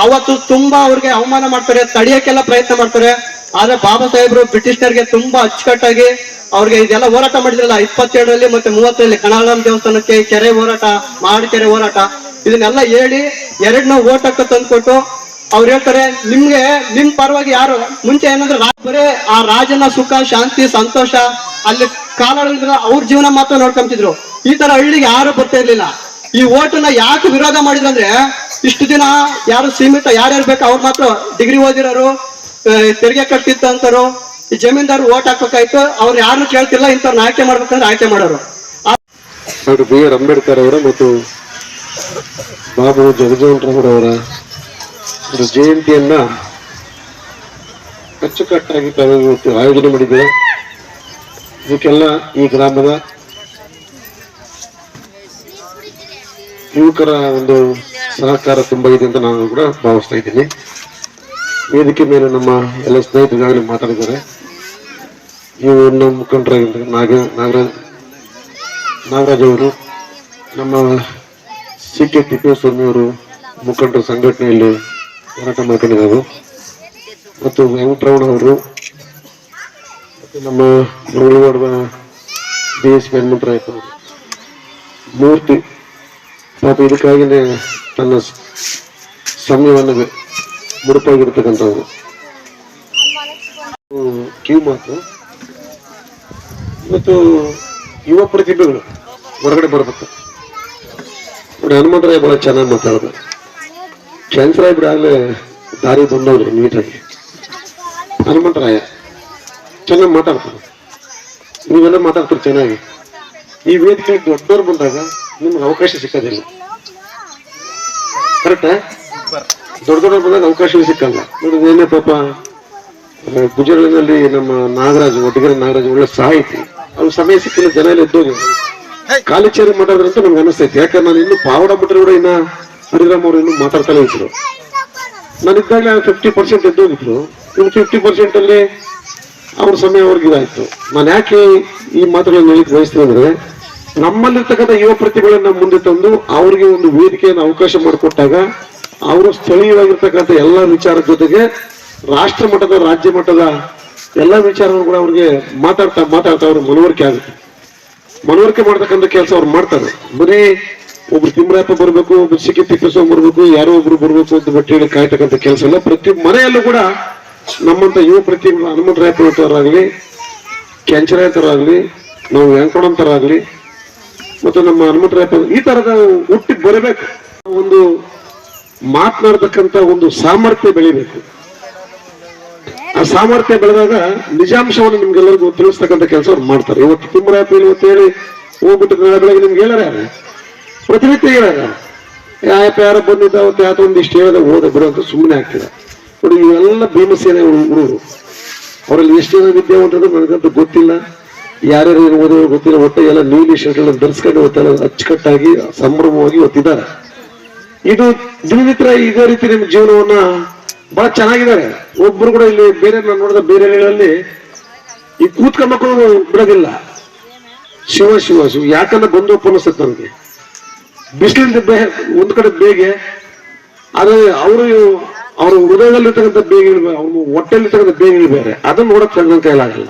ಅವತ್ತು ತುಂಬಾ ಅವ್ರಿಗೆ ಅವಮಾನ ಮಾಡ್ತಾರೆ, ತಡೆಯಕ್ಕೆಲ್ಲ ಪ್ರಯತ್ನ ಮಾಡ್ತಾರೆ. ಆದ್ರೆ ಬಾಬಾ ಸಾಹೇಬ್ರು ಬ್ರಿಟಿಷ್ನರ್ಗೆ ತುಂಬಾ ಅಚ್ಚುಕಟ್ಟಾಗಿ ಅವ್ರಿಗೆ ಇದೆಲ್ಲ ಹೋರಾಟ ಮಾಡಿದ್ರಲ್ಲ 27 ಮತ್ತೆ 30 ಕಾಳಾರಾಮ್ ದೇವಸ್ಥಾನಕ್ಕೆ ಕೆರೆ ಹೋರಾಟ, ಮಾಡಿಕೆರೆ ಹೋರಾಟ, ಇದನ್ನೆಲ್ಲ ಹೇಳಿ 2 ಓಟ್ ಹಾಕ ತಂದ್ಕೊಟ್ಟು ಅವ್ರು ಹೇಳ್ತಾರೆ, ನಿಮ್ಗೆ ನಿಮ್ ಪರವಾಗಿ ಯಾರು ಮುಂಚೆ ಏನಂದ್ರೆ ಬರೇ ಆ ರಾಜನ ಸುಖ ಶಾಂತಿ ಸಂತೋಷ ಅಲ್ಲಿ ಕಾಲಾಡಿದ್ರ ಅವ್ರ ಜೀವನ ಮಾತ್ರ ನೋಡ್ಕೊಂತಿದ್ರು. ಈ ತರ ಹಳ್ಳಿಗೆ ಯಾರು ಬರ್ತಾ ಇರ್ಲಿಲ್ಲ. ಈ ಓಟನ್ನ ಯಾಕೆ ವಿರೋಧ ಮಾಡಿದ್ರಂದ್ರೆ ಇಷ್ಟು ದಿನ ಯಾರು ಸೀಮಿತ ಯಾರ್ಯಾರು ಬೇಕು ಅವ್ರು ಮಾತ್ರ ಡಿಗ್ರಿ ಓದಿರೋರು, ತೆರಿಗೆ ಕಟ್ಟಿತ್ತಂತರು, ಈ ಜಮೀನ್ದಾರು ಓಟ್ ಹಾಕ್ಬೇಕಾಯ್ತು. ಅವ್ರು ಯಾರನ್ನು ಕೇಳ್ತಿಲ್ಲ, ಇಂಥವ್ರನ್ನ ಆಯ್ಕೆ ಮಾಡ್ಬೇಕಂದ್ರೆ ಆಯ್ಕೆ ಮಾಡೋರು. ಡಾಕ್ಟರ್ BR ಅಂಬೇಡ್ಕರ್ ಅವರ ಮತ್ತು ಬಾಬು ಜಗಜೀವನರಾಮರವರ ಜಯಂತಿಯನ್ನ ಅಚ್ಚುಕಟ್ಟಾಗಿ ಆಯೋಜನೆ ಮಾಡಿದ್ದೇವೆ. ಇದಕ್ಕೆಲ್ಲ ಈ ಗ್ರಾಮದ ಯುವಕರ ಒಂದು ಸಹಕಾರ ತುಂಬಾ ಇದೆ ಅಂತ ನಾನು ಕೂಡ ಭಾವಿಸ್ತಾ ಇದ್ದೀನಿ. ವೇದಿಕೆ ಮೇಲೆ ನಮ್ಮ ಎಲ್ಲ ಸ್ನೇಹಿತರುಗಾಗಲೇ ಮಾತಾಡಿದ್ದಾರೆ. ಇವು ನಮ್ಮ ಮುಖಂಡರಾಗಿದ್ದಾರೆ ನಾಗರಾಜ್ ಅವರು, ನಮ್ಮ CK ತಿಪ್ಪೇಸ್ವಾಮಿ ಅವರು ಮುಖಂಡರ ಸಂಘಟನೆಯಲ್ಲಿ ಹೋರಾಟ ಮಾಡ್ಕೊಂಡಿದ್ದಾರೆ, ಮತ್ತು ವೆಂಕಟರಮಣ ಅವರು, ಮತ್ತು ನಮ್ಮ ಮಂಗಳವಾರದ BS ವೆಂಕಟರಾಯ್ ಅವರು, ಮೂರ್ತಿ ಪಾಪ ಇದಕ್ಕಾಗಿನೇ ತನ್ನ ಸಮಯವನ್ನು ಮುಡುಪಾಗಿರ್ತಕ್ಕಂಥವ್ರು. ಕಿವಿ ಮಾತು ಇವತ್ತು ಯುವ ಪ್ರತಿಭೆಗಳು ಹೊರಗಡೆ ಬರಬೇಕು. ನೋಡಿ ಹನುಮಂತರಾಯ ಬಹಳ ಚೆನ್ನಾಗಿ ಮಾತಾಡೋದು. ಕ್ಯಾನ್ಸರ್ ಬಿಡಾಗಲೇ ದಾರಿ ಬಂದವ್ರಿ ನೀಟಾಗಿ. ಹನುಮಂತರಾಯ ಚೆನ್ನಾಗಿ ಮಾತಾಡ್ತಾರೆ, ನೀವೆಲ್ಲ ಮಾತಾಡ್ತಾರೆ ಚೆನ್ನಾಗಿ. ಈ ವೇದಿಕೆ ದೊಡ್ಡವ್ರು ಬಂದಾಗ ನಿಮ್ಗೆ ಅವಕಾಶ ಸಿಕ್ಕೋದಿಲ್ಲ. ಕರೆಕ್ಟಾ? ದೊಡ್ಡವ್ರು ಬಂದಾಗ ಅವಕಾಶವೇ ಸಿಕ್ಕಲ್ಲ. ನೋಡಿ ಏನೇ ಪಾಪ ಗುಜರಾತಿನಲ್ಲಿ ನಮ್ಮ ನಾಗರಾಜ್, ಒಟ್ಟಿಗೆರೆ ನಾಗರಾಜ್ ಒಳ್ಳೆ ಸಾಹಿತಿ, ಅವ್ರು ಸಮಯ ಸಿಕ್ಕಿಲ್ಲ, ಜನ ಎಲ್ಲ ಎದ್ದೋಗಿ ಕಾಲಿಚೇರಿ ಮಾತಾಡಿದ್ರಂತ ನಮ್ಗೆ ಅನಿಸ್ತೈತಿ. ಯಾಕಂದ್ರೆ ನಾನು ಇನ್ನು ಪಾವಡ ಬಿಟ್ಟರೆ ಕೂಡ ಇನ್ನ ಹರಿರಾಮ್ ಅವರು ಇನ್ನೂ ಮಾತಾಡ್ತಾನೆ ಇದ್ರು. ನಾನು ಇದ್ದಾಗಲೇ 50% ಎದ್ದೋಗಿದ್ರು. ಇನ್ನು 50% ಅಲ್ಲಿ ಅವ್ರ ಸಮಯ ಅವ್ರಿಗೆ ಇದಾಯ್ತು. ನಾನು ಯಾಕೆ ಈ ಮಾತುಗಳನ್ನು ಹೇಳಿಕ್ ಬಯಸ್ತೀನಿ ಅಂದ್ರೆ, ನಮ್ಮಲ್ಲಿರ್ತಕ್ಕಂಥ ಯುವ ಪ್ರತಿಭೆಗಳನ್ನ ಮುಂದೆ ತಂದು ಅವ್ರಿಗೆ ಒಂದು ವೇದಿಕೆಯನ್ನು ಅವಕಾಶ ಮಾಡಿಕೊಟ್ಟಾಗ ಅವರು ಸ್ಥಳೀಯವಾಗಿರ್ತಕ್ಕಂಥ ಎಲ್ಲ ವಿಚಾರದ ಜೊತೆಗೆ ರಾಷ್ಟ್ರ ಮಟ್ಟದ, ರಾಜ್ಯ ಮಟ್ಟದ ಎಲ್ಲ ವಿಚಾರಗಳು ಕೂಡ ಅವ್ರಿಗೆ ಮಾತಾಡ್ತಾ ಅವ್ರ ಮನವರಿಕೆ ಆಗುತ್ತೆ. ಮನವರಿಕೆ ಮಾಡ್ತಕ್ಕಂಥ ಕೆಲಸ ಅವ್ರು ಮಾಡ್ತಾರೆ. ಬರೀ ಒಬ್ರು ತಿಮ್ಮರಾಯಪ್ಪ ಬರ್ಬೇಕು, ಒಬ್ರು ಸಿಕ್ಕಿ ತಿಪ್ಪಸ್ವಾಮಿ ಬರ್ಬೇಕು, ಯಾರೋ ಒಬ್ರು ಬರ್ಬೇಕು ಅಂತ ಬಟ್ಟೆ ಹೇಳಿ ಕಾಯ್ತಕ್ಕಂಥ ಕೆಲಸ ಇಲ್ಲ. ಪ್ರತಿ ಮನೆಯಲ್ಲೂ ಕೂಡ ನಮ್ಮಂತ ಯುವ ಪ್ರತಿಭೆ ಹನುಮಂತರಾಯಪ್ಪರಾಗ್ಲಿ, ಕೆಂಚರಾಯತರಾಗ್ಲಿ, ನಾವು ವೆಂಕಟರಂತರಾಗ್ಲಿ, ಮತ್ತು ನಮ್ಮ ಹನುಮಂತರಾಯಪ್ಪ ಈ ತರದ ಹುಟ್ಟಿ ಬರಬೇಕು. ಒಂದು ಮಾತನಾಡ್ತಕ್ಕಂಥ ಒಂದು ಸಾಮರ್ಥ್ಯ ಬೆಳಿಬೇಕು. ಆ ಸಾಮರ್ಥ್ಯ ಬೆಳೆದಾಗ ನಿಜಾಂಶವನ್ನು ನಿಮ್ಗೆಲ್ಲರಿಗೂ ತಿಳಿಸ್ತಕ್ಕಂಥ ಕೆಲಸ ಅವ್ರು ಮಾಡ್ತಾರೆ. ಇವತ್ತು ತಿಮ್ಮರಾಯಪ್ಪ ಇವತ್ತು ಹೇಳಿ ಹೋಗ್ಬಿಟ್ಟು ನಾಳೆ ಬೆಳಗ್ಗೆ ನಿಮ್ಗೆ ಹೇಳಾರ, ಪ್ರತಿನಿತ್ಯ ಹೇಳಾರ, ಯಾಯಪ್ಪ ಯಾರೋ ಬಂದಿದ್ದ ಅವತ್ತು ಯಾತ ಒಂದಿಷ್ಟು ಹೇಳಿದ ಓದ ಬಿಡು ಅಂತ ಸುಮ್ಮನೆ ಆಗ್ತದೆ. ನೋಡಿ ಇವೆಲ್ಲ ಭೀಮಸೇನೆ ಹುಡುಗರು, ಅವರಲ್ಲಿ ಎಷ್ಟು ಜನ ವಿದ್ಯಾವಂತರು ನನಗಂತೂ ಗೊತ್ತಿಲ್ಲ, ಯಾರ್ಯಾರು ಏನು ಓದೋರು ಗೊತ್ತಿಲ್ಲ. ಒಟ್ಟು ಎಲ್ಲ ನೀಲಿ ಶರ್ಟ್ ಎಲ್ಲ ಧರಿಸ್ಕೊಂಡು ಇವತ್ತೆಲ್ಲ ಅಚ್ಚುಕಟ್ಟಾಗಿ ಸಂಭ್ರಮವಾಗಿ ಇವತ್ತಿದ್ದಾರೆ. ಇದು ದಿನನಿತ್ಯ ಇದೇ ರೀತಿ ನಿಮ್ಮ ಜೀವನವನ್ನ ಬಹಳ ಚೆನ್ನಾಗಿದ್ದಾರೆ. ಒಬ್ರು ಕೂಡ ಇಲ್ಲಿ ಬೇರೆ ನಾನು ನೋಡಿದ ಬೇರೆ ಹಳ್ಳಿಗಳಲ್ಲಿ ಈ ಕೂತ್ಕ ಮಕ್ಕಳು ಬಿಡೋದಿಲ್ಲ. ಶಿವ ಶಿವ ಶಿವ ಯಾಕಂದ್ರೆ ಬಂದು ಅನಿಸುತ್ತೆ ನನಗೆ. ಬಿಸಿಲಿಂದ ಒಂದ್ ಕಡೆ ಬೇಗೆ, ಆದ್ರೆ ಅವ್ರ ಹೃದಯದಲ್ಲಿರ್ತಕ್ಕಂಥ ಬೇಗ, ಅವ್ರ ಹೊಟ್ಟೆಲಿರ್ತಕ್ಕಂಥ ಬೇಗ ಬೇರೆ, ಅದನ್ನ ನೋಡಕ್ ನನ್ನ ಕೈಲಾಗಲ್ಲ.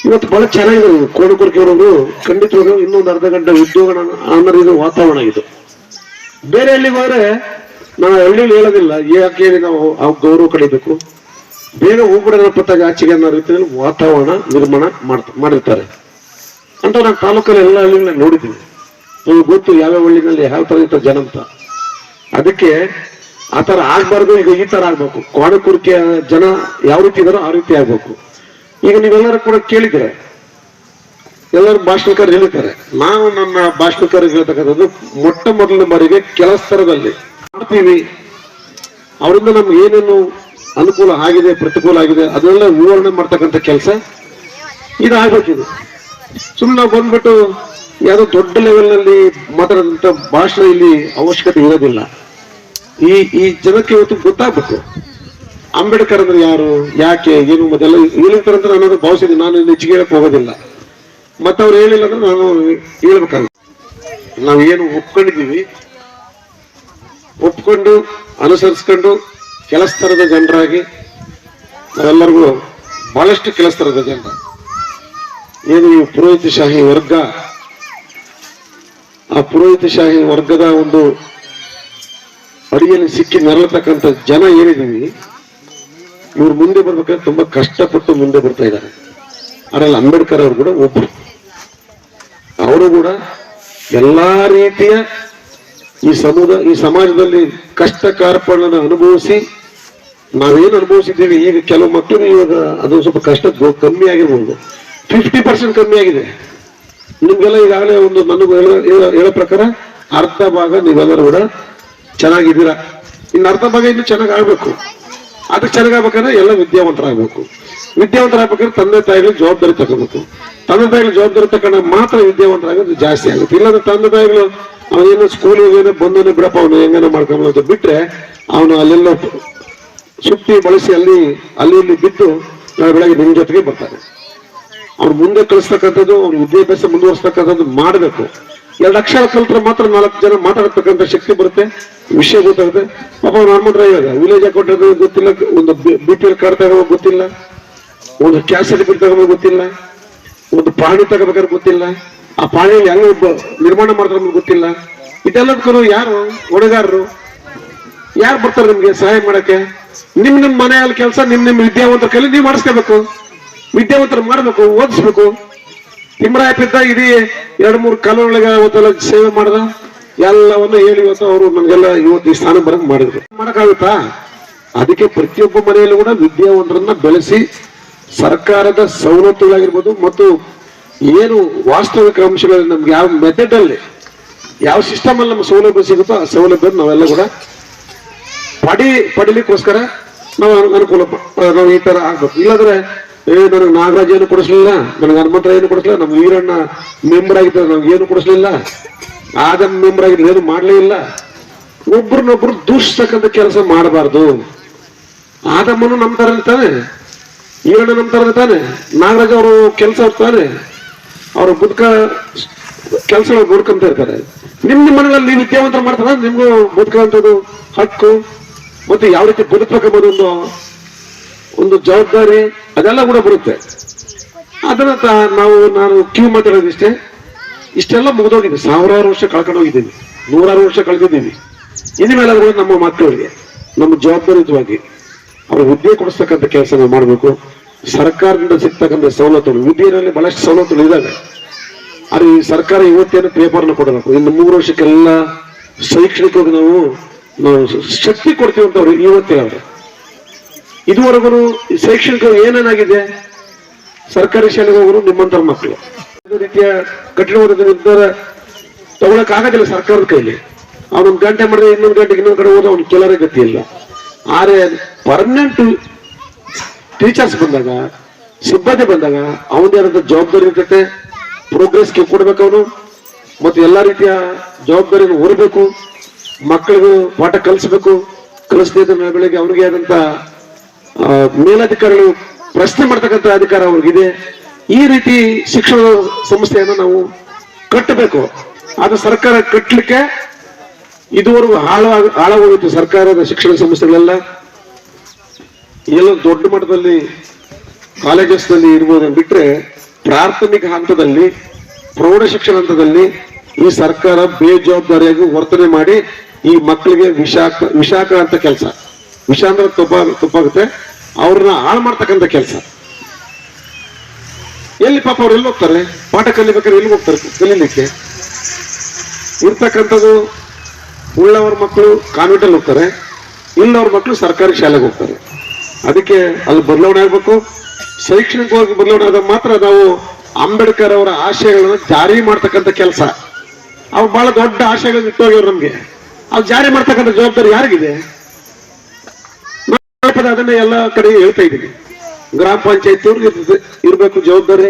ಇವತ್ತು ಬಹಳ ಚೆನ್ನಾಗಿದೆ ಕೋಣಕುರ್ಕಿ ಅವರವರು. ಖಂಡಿತವಾಗೂ ಇನ್ನೊಂದು ಅರ್ಧ ಗಂಟೆ ಉದ್ಯೋಗ ಅನ್ನೋದು ವಾತಾವರಣ ಇದು. ಬೇರೆ ಹಳ್ಳಿಗೆ ಹೋದ್ರೆ ನಾವು ಹಳ್ಳಿಯಲ್ಲಿ ಹೇಳೋದಿಲ್ಲ, ಯಾಕೆ ನಾವು ಆ ಗೌರವ ಕಡಿಬೇಕು, ಬೇಗ ಹೋಗ್ಬಿಡೋದ್ರ ಪತ್ತಾಗ ಆಚೆಗೆ ಅನ್ನೋ ರೀತಿಯಲ್ಲಿ ವಾತಾವರಣ ನಿರ್ಮಾಣ ಮಾಡಿರ್ತಾರೆ ಅಂತ ನಾನು ತಾಲೂಕಲ್ಲಿ ಎಲ್ಲ ಹಳ್ಳಿಗಳನ್ನ ನೋಡಿದ್ದೀನಿ. ನಮ್ಗೆ ಗೊತ್ತು ಯಾವ್ಯಾವ ಹಳ್ಳಿನಲ್ಲಿ ಯಾವ ತರ ಇರ್ತಾರೆ ಜನ ಅಂತ. ಅದಕ್ಕೆ ಆ ತರ ಆಗ್ಬಾರ್ದು. ಈಗ ಈ ತರ ಆಗ್ಬೇಕು. ಕೋಣಕುರ್ಕಿಯ ಜನ ಯಾವ ರೀತಿ ಇದಾರೋ ಆ ರೀತಿ ಆಗ್ಬೇಕು. ಈಗ ನೀವೆಲ್ಲರೂ ಕೂಡ ಕೇಳಿದ್ರೆ ಎಲ್ಲರೂ ಭಾಷಣಕಾರ ಹೇಳಿದ್ದಾರೆ. ನಾವು ನನ್ನ ಭಾಷಣಕಾರರಿಗೆ ಹೇಳ್ತಕ್ಕಂಥದ್ದು ಮೊಟ್ಟ ಮೊದಲನೇ ಬಾರಿಗೆ ಕೆಲ ಸ್ತರದಲ್ಲಿ ಮಾಡ್ತೀವಿ. ಅವರಿಂದ ನಮ್ಗೆ ಏನೇನು ಅನುಕೂಲ ಆಗಿದೆ, ಪ್ರತಿಕೂಲ ಆಗಿದೆ, ಅದನ್ನೆಲ್ಲ ವಿವರಣೆ ಮಾಡ್ತಕ್ಕಂಥ ಕೆಲಸ ಇದಾಗಬೇಕಿದು. ಸುಮ್ಮನೆ ನಾವು ಬಂದ್ಬಿಟ್ಟು ಯಾವುದೋ ದೊಡ್ಡ ಲೆವೆಲ್ನಲ್ಲಿ ಮಾತಾಡೋದಂತ ಭಾಷಣ ಇಲ್ಲಿ ಅವಶ್ಯಕತೆ ಇರೋದಿಲ್ಲ. ಈ ಜನಕ್ಕೆ ಇವತ್ತು ಗೊತ್ತಾಗ್ಬೇಕು ಅಂಬೇಡ್ಕರ್ ಅಂದ್ರೆ ಯಾರು, ಯಾಕೆ, ಏನು, ಮತ್ತೆಲ್ಲ ಹೇಳಿರ್ತಾರೆ ಅಂತ ನಾನು ಭಾವಿಸಿದ್ದೀನಿ. ನಾನು ಹೆಚ್ಚಿಗೆ ಹೇಳಕ್ ಹೋಗೋದಿಲ್ಲ. ಮತ್ತೆ ಅವ್ರು ಹೇಳಿಲ್ಲ ಅಂದ್ರೆ ನಾನು ಹೇಳ್ಬೇಕಾಗುತ್ತೆ. ನಾವು ಏನು ಒಪ್ಕೊಂಡಿದ್ದೀವಿ, ಒಪ್ಕೊಂಡು ಅನುಸರಿಸ್ಕೊಂಡು ಕೆಲಸ್ತರದ ಜನರಾಗಿ ನಾವೆಲ್ಲರಿಗೂ ಬಹಳಷ್ಟು ಕೆಲಸ್ತರದ ಜನರ ಏನು ಈ ಪುರೋಹಿತಶಾಹಿ ವರ್ಗ, ಆ ಪುರೋಹಿತಶಾಹಿ ವರ್ಗದ ಒಂದು ಅಡಿಯಲ್ಲಿ ಸಿಕ್ಕಿ ನೆರಳತಕ್ಕಂಥ ಜನ ಏನಿದ್ದೀವಿ, ಇವ್ರು ಮುಂದೆ ಬರ್ಬೇಕಾದ್ರೆ ತುಂಬಾ ಕಷ್ಟಪಟ್ಟು ಮುಂದೆ ಬರ್ತಾ ಇದ್ದಾರೆ. ಅದರಲ್ಲಿ ಅಂಬೇಡ್ಕರ್ ಅವರು ಕೂಡ ಒಬ್ರು. ಅವರು ಕೂಡ ಎಲ್ಲಾ ರೀತಿಯ ಈ ಸಮಾಜದಲ್ಲಿ ಕಷ್ಟ ಕಾರ್ಪಣ್ಯನ ಅನುಭವಿಸಿ ನಾವೇನು ಅನುಭವಿಸಿದ್ದೀವಿ. ಈಗ ಕೆಲವು ಮಕ್ಕಳು ಇವಾಗ ಅದು ಸ್ವಲ್ಪ ಕಷ್ಟ ಕಮ್ಮಿ ಆಗಿರ್ಬೋದು, 50% ಕಮ್ಮಿ ಆಗಿದೆ. ನಿಮ್ಗೆಲ್ಲ ಈಗಾಗಲೇ ಒಂದು ನನಗೂ ಹೇಳೋ ಪ್ರಕಾರ ಅರ್ಧ ಭಾಗ ನೀವೆಲ್ಲರೂ ಕೂಡ ಚೆನ್ನಾಗಿದ್ದೀರಾ. ಇನ್ನು ಅರ್ಧ ಭಾಗ ಇನ್ನು ಚೆನ್ನಾಗಿ ಆಗ್ಬೇಕು. ಅದಕ್ಕೆ ಚೆನ್ನಾಗಾಗ್ಬೇಕಂದ್ರೆ ಎಲ್ಲ ವಿದ್ಯಾವಂತರಾಗಬೇಕು. ವಿದ್ಯಾವಂತರಾಗಬೇಕಾದ್ರೆ ತಂದೆ ತಾಯಿಗಳಿಗೆ ಜವಾಬ್ದಾರಿ ತಗೋಬೇಕು. ತಂದೆ ತಾಯಿಗಳ ಜವಾಬ್ದಾರಿ ತಗೊಂಡ ಮಾತ್ರ ವಿದ್ಯಾವಂತರಾಗೋದು ಜಾಸ್ತಿ ಆಗುತ್ತೆ. ಇಲ್ಲಾಂದ್ರೆ ತಂದೆ ತಾಯಿಗಳು ಅವನೇನೋ ಸ್ಕೂಲಿಗೆ ಬಂದವನೇ ಬಿಡಪ್ಪ, ಅವನು ಹೆಂಗನ ಮಾಡ್ಕೊಂಬ ಬಿಟ್ರೆ ಅವನು ಅಲ್ಲೆಲ್ಲ ಸುತ್ತಿ ಬಳಸಿ ಅಲ್ಲಿ ಇಲ್ಲಿ ಬಿದ್ದು ನಾಳೆ ಬೆಳಗ್ಗೆ ನಿಮ್ ಜೊತೆಗೆ ಬರ್ತಾನೆ. ಅವ್ರು ಮುಂದೆ ಕಳಿಸ್ತಕ್ಕಂಥದ್ದು, ಅವ್ರ ವಿದ್ಯಾಭ್ಯಾಸ ಮುಂದುವರಿಸ್ತಕ್ಕಂಥದ್ದು ಮಾಡಬೇಕು. 2 ಅಕ್ಷರ ಕಲ್ತ್ರೆ ಮಾತ್ರ 4 ಜನ ಮಾತಾಡತಕ್ಕಂಥ ಶಕ್ತಿ ಬರುತ್ತೆ, ವಿಷಯ ಗೊತ್ತಾಗುತ್ತೆ. ಪಾಪ ಅವ್ರು ಹನುಮಂತರಾಯ ಇವಾಗ ವಿಲೇಜ್ ಅಕೌಂಟ್ ಗೊತ್ತಿಲ್ಲ, ಒಂದು BPL ಕಾರ್ಡ್ ತಗೋಬೇಕು ಗೊತ್ತಿಲ್ಲ, ಒಂದು ಕ್ಯಾಸ್ಟ್ ಸರ್ಟಿಫಿಕೇಟ್ ತಗೋಬೇಕು ಗೊತ್ತಿಲ್ಲ, ಒಂದು ಪಾಣಿ ತಗೋಬೇಕಾದ್ರೆ ಗೊತ್ತಿಲ್ಲ, ಆ ಪಾಣಿಯಲ್ಲಿ ಹೆಂಗ ನಿರ್ಮಾಣ ಮಾಡ್ತಾರೆ ಗೊತ್ತಿಲ್ಲ. ಇದೆಲ್ಲದಕ್ಕೂ ಯಾರು ಹೊಣೆಗಾರರು, ಯಾರು ಬರ್ತಾರೆ ನಿಮ್ಗೆ ಸಹಾಯ ಮಾಡಕ್ಕೆ? ನಿಮ್ ಮನೆಯಲ್ಲಿ ಕೆಲಸ ನಿಮ್ ವಿದ್ಯಾವಂತರ ಕೈಲಿ ನೀವು ಮಾಡಿಸ್ಕೋಬೇಕು. ವಿದ್ಯಾವಂತರು ಮಾಡ್ಬೇಕು, ಓದಿಸ್ಬೇಕು. ತಿಮ್ಮರಾಯಪ್ಪ ಇದ್ದ ಇಡೀ 2-3 ಕಾಲೋನಿಗಳಿಗೆ ಅವತ್ತೆಲ್ಲ ಸೇವೆ ಮಾಡ್ದ. ಎಲ್ಲವನ್ನ ಹೇಳಿ ಇವತ್ತು ಅವರು ನಮ್ಗೆಲ್ಲ ಇವತ್ತು ಈ ಸ್ಥಾನ ಬರಂಗ್ ಮಾಡಿದ್ರು. ಮಾಡಕ್ಕಾಗುತ್ತಾ? ಅದಕ್ಕೆ ಪ್ರತಿಯೊಬ್ಬ ಮನೆಯಲ್ಲೂ ಕೂಡ ವಿದ್ಯಾವಂತರನ್ನ ಬೆಳೆಸಿ ಸರ್ಕಾರದ ಸವಲತ್ತುಗಳಾಗಿರ್ಬೋದು ಮತ್ತು ಏನು ವಾಸ್ತವಿಕ ಅಂಶಗಳಲ್ಲಿ ನಮ್ಗೆ ಯಾವ ಮೆಥಡ್ ಅಲ್ಲಿ ಯಾವ ಸಿಸ್ಟಮ್ ಅಲ್ಲಿ ನಮ್ಗೆ ಸೌಲಭ್ಯ ಸಿಗುತ್ತೋ ಆ ಸೌಲಭ್ಯ ನಾವೆಲ್ಲ ಕೂಡ ಪಡಿಲಿಕ್ಕೋಸ್ಕರ ನಾವು ಅನುಕೂಲ ನಾವು ಈ ತರ ಆಗ್ಬೇಕು. ಇಲ್ಲಾಂದ್ರೆ ನನಗೆ ನಾಗರಾಜ್ ಏನು ಕೊಡಿಸ್ಲಿಲ್ಲ, ನನಗೆ ಹನುಮಂತರಾಯ ಏನು ಕೊಡಿಸ್ಲಿಲ್ಲ, ನಮ್ಗೆ ಈರಣ್ಣ ಮೆಂಬರ್ ಆಗಿದ್ದಾರೆ ನಮ್ಗೆ ಏನು ಕೊಡಿಸ್ಲಿಲ್ಲ, ಆದ ಮೆಂಬರ್ ಆಗಿದ್ರೆ ಏನು ಮಾಡ್ಲೇ ಇಲ್ಲ. ಒಬ್ರನ್ನೊಬ್ರು ದೂಷಿಸ್ತಕ್ಕಂಥ ಕೆಲಸ ಮಾಡಬಾರ್ದು. ಆದಮ್ಮನು ನಮ್ಮ ತರ ತಾನೆ, ಈರಣ್ಣ ನಮ್ಮ ತರ ತಾನೆ, ನಾಗರಾಜ್ ಅವರು ಕೆಲಸ ತಾನೆ, ಅವ್ರ ಬದುಕ ಕೆಲಸ ನೋಡ್ಕೊಂತ ಇರ್ತಾರೆ. ನಿಮ್ಮ ಮನೆಯಲ್ಲಿ ನೀವು ವಿದ್ಯಾವಂತರ ಮಾಡ್ತಾರ, ನಿಮ್ಗೂ ಬದುಕುವಂಥದ್ದು ಹಕ್ಕು ಮತ್ತು ಯಾವ ರೀತಿ ಬದುಕಬೇಕೆಂಬುದು ಒಂದು ಜವಾಬ್ದಾರಿ ಅದೆಲ್ಲ ಕೂಡ ಬರುತ್ತೆ. ಅದನ್ನ ನಾನು ಕ್ಯೂ ಮಾತಾಡೋದಿಷ್ಟೇ. ಇಷ್ಟೆಲ್ಲ ಮುಗಿದೋಗಿದೆ, ಸಾವಿರಾರು ವರ್ಷ ಕಳ್ಕೊಂಡು ಹೋಗಿದ್ದೀವಿ, 100 ವರ್ಷ ಕಳೆದಿದ್ದೀವಿ. ಇನ್ಮೇಲೆ ಕೂಡ ನಮ್ಮ ಮಕ್ಕಳಿಗೆ ನಮ್ಮ ಜವಾಬ್ದಾರಿಯುತವಾಗಿ ಅವ್ರ ಹುದ್ದೆ ಕೊಡಿಸ್ತಕ್ಕಂಥ ಕೆಲಸ ನಾವು ಮಾಡಬೇಕು. ಸರ್ಕಾರದಿಂದ ಸಿಗ್ತಕ್ಕಂಥ ಸವಲತ್ತುಗಳು, ವಿದ್ಯೆಯಲ್ಲಿ ಬಹಳಷ್ಟು ಸವಲತ್ತುಗಳು ಇದ್ದಾವೆ. ಆದ್ರೆ ಈ ಸರ್ಕಾರ ಇವತ್ತೇನು ಪೇಪರ್ನ ಕೊಡಬೇಕು, ಇನ್ನು 3 ವರ್ಷಕ್ಕೆಲ್ಲ ಶೈಕ್ಷಣಿಕವಾಗಿ ನಾವು ಶಕ್ತಿ ಕೊಡ್ತೀವಿ ಅಂತವ್ರು ಇವತ್ತೇ ಅವರು. ಇದುವರೆಗೂ ಶೈಕ್ಷಣಿಕ ಏನೇನಾಗಿದೆ, ಸರ್ಕಾರಿ ಶಾಲೆಗೆ ಹೋಗೋರು ನಿಮ್ಮಂತರ ಮಕ್ಕಳು ಒಂದು ರೀತಿಯ ಕಠಿಣವಾದ ನಿರ್ಧಾರ ತಗೊಳಕ್ ಆಗೋದಿಲ್ಲ ಸರ್ಕಾರದ ಕೈಲಿ. ಅವನೊಂದು ಗಂಟೆ ಮಾಡಿದ್ರೆ ಇನ್ನೊಂದು ಗಂಟೆಗೆ ಇನ್ನೊಂದು ಕಡೆ ಹೋದ್ರೆ ಅವ್ನ ಕೆಲವರೇ ಗತಿ ಇಲ್ಲ. ಆದ್ರೆ ಪರ್ಮನೆಂಟ್ ಟೀಚರ್ಸ್ ಬಂದಾಗ, ಸಿಬ್ಬಂದಿ ಬಂದಾಗ ಅವನದೇ ಆದಂತ ಜವಾಬ್ದಾರಿ ಇರ್ತೈತೆ. ಪ್ರೋಗ್ರೆಸ್ಗೆ ಕೊಡ್ಬೇಕು ಅವನು, ಮತ್ತು ಎಲ್ಲಾ ರೀತಿಯ ಜವಾಬ್ದಾರಿಯನ್ನು ಹೊರಬೇಕು. ಮಕ್ಕಳಿಗೂ ಪಾಠ ಕಲಿಸ್ಬೇಕು. ಕಲಿಸ್ತಿದ್ದ ಬೆಳಗ್ಗೆ ಅವ್ರಿಗೆ ಆದಂತ ಮೇಲಧಿಕಾರಿಗಳು ಪ್ರಶ್ನೆ ಮಾಡ್ತಕ್ಕಂಥ ಅಧಿಕಾರ ಅವ್ರಿಗಿದೆ. ಈ ರೀತಿ ಶಿಕ್ಷಣ ಸಂಸ್ಥೆಯನ್ನು ನಾವು ಕಟ್ಟಬೇಕು. ಆದ್ರೆ ಸರ್ಕಾರ ಕಟ್ಟಲಿಕ್ಕೆ ಇದುವರೆಗೂ ಹಾಳಾಗೋಗಿತ್ತು ಸರ್ಕಾರದ ಶಿಕ್ಷಣ ಸಂಸ್ಥೆಗಳೆಲ್ಲ. ಎಲ್ಲೋ ದೊಡ್ಡ ಮಟ್ಟದಲ್ಲಿ ಕಾಲೇಜಸ್ ನಲ್ಲಿ ಇರ್ಬೋದನ್ನು ಬಿಟ್ರೆ ಪ್ರಾಥಮಿಕ ಹಂತದಲ್ಲಿ, ಪ್ರೌಢ ಶಿಕ್ಷಣ ಹಂತದಲ್ಲಿ ಈ ಸರ್ಕಾರ ಬೇಜವಾಬ್ದಾರಿಯಾಗಿ ವರ್ತನೆ ಮಾಡಿ ಈ ಮಕ್ಕಳಿಗೆ ವಿಷಾಕ ಅಂತ ಕೆಲಸ, ವಿಷ ಅಂದ್ರೆ ತಪ್ಪಾಗುತ್ತೆ, ಅವ್ರನ್ನ ಹಾಳು ಮಾಡ್ತಕ್ಕಂಥ ಕೆಲಸ. ಎಲ್ಲಿ ಪಾಪ ಅವ್ರು ಎಲ್ಲಿ ಹೋಗ್ತಾರೆ, ಪಾಠ ಕಲಿಬೇಕಾದ್ರೆ ಎಲ್ಲಿ ಹೋಗ್ತಾರೆ ಕಲೀಲಿಕ್ಕೆ? ಇರ್ತಕ್ಕಂಥದ್ದು ಉಳ್ಳವರ ಮಕ್ಕಳು ಕಾನ್ವೆಂಟ್ ಅಲ್ಲಿ ಹೋಗ್ತಾರೆ, ಇಲ್ಲವ್ರ ಮಕ್ಕಳು ಸರ್ಕಾರಿ ಶಾಲೆಗೆ ಹೋಗ್ತಾರೆ. ಅದಕ್ಕೆ ಅಲ್ಲಿ ಬದಲಾವಣೆ ಆಗ್ಬೇಕು. ಶೈಕ್ಷಣಿಕವಾಗಿ ಬದಲಾವಣೆ ಆದಾಗ ಮಾತ್ರ ನಾವು ಅಂಬೇಡ್ಕರ್ ಅವರ ಆಶಯಗಳನ್ನು ಜಾರಿ ಮಾಡ್ತಕ್ಕಂಥ ಕೆಲಸ, ಅವ್ರು ಬಹಳ ದೊಡ್ಡ ಆಶಯಗಳನ್ನ ಇಟ್ಟೋಗ್ಯವ್ರು ನಮ್ಗೆ, ಅವ್ರು ಜಾರಿ ಮಾಡ್ತಕ್ಕಂಥ ಜವಾಬ್ದಾರಿ ಯಾರಿಗಿದೆ? ಅದನ್ನ ಎಲ್ಲ ಕಡೆ ಹೇಳ್ತಾ ಇದ್ದೀನಿ. ಗ್ರಾಮ ಪಂಚಾಯತ್ ಇರ್ಬೇಕು ಜವಾಬ್ದಾರಿ,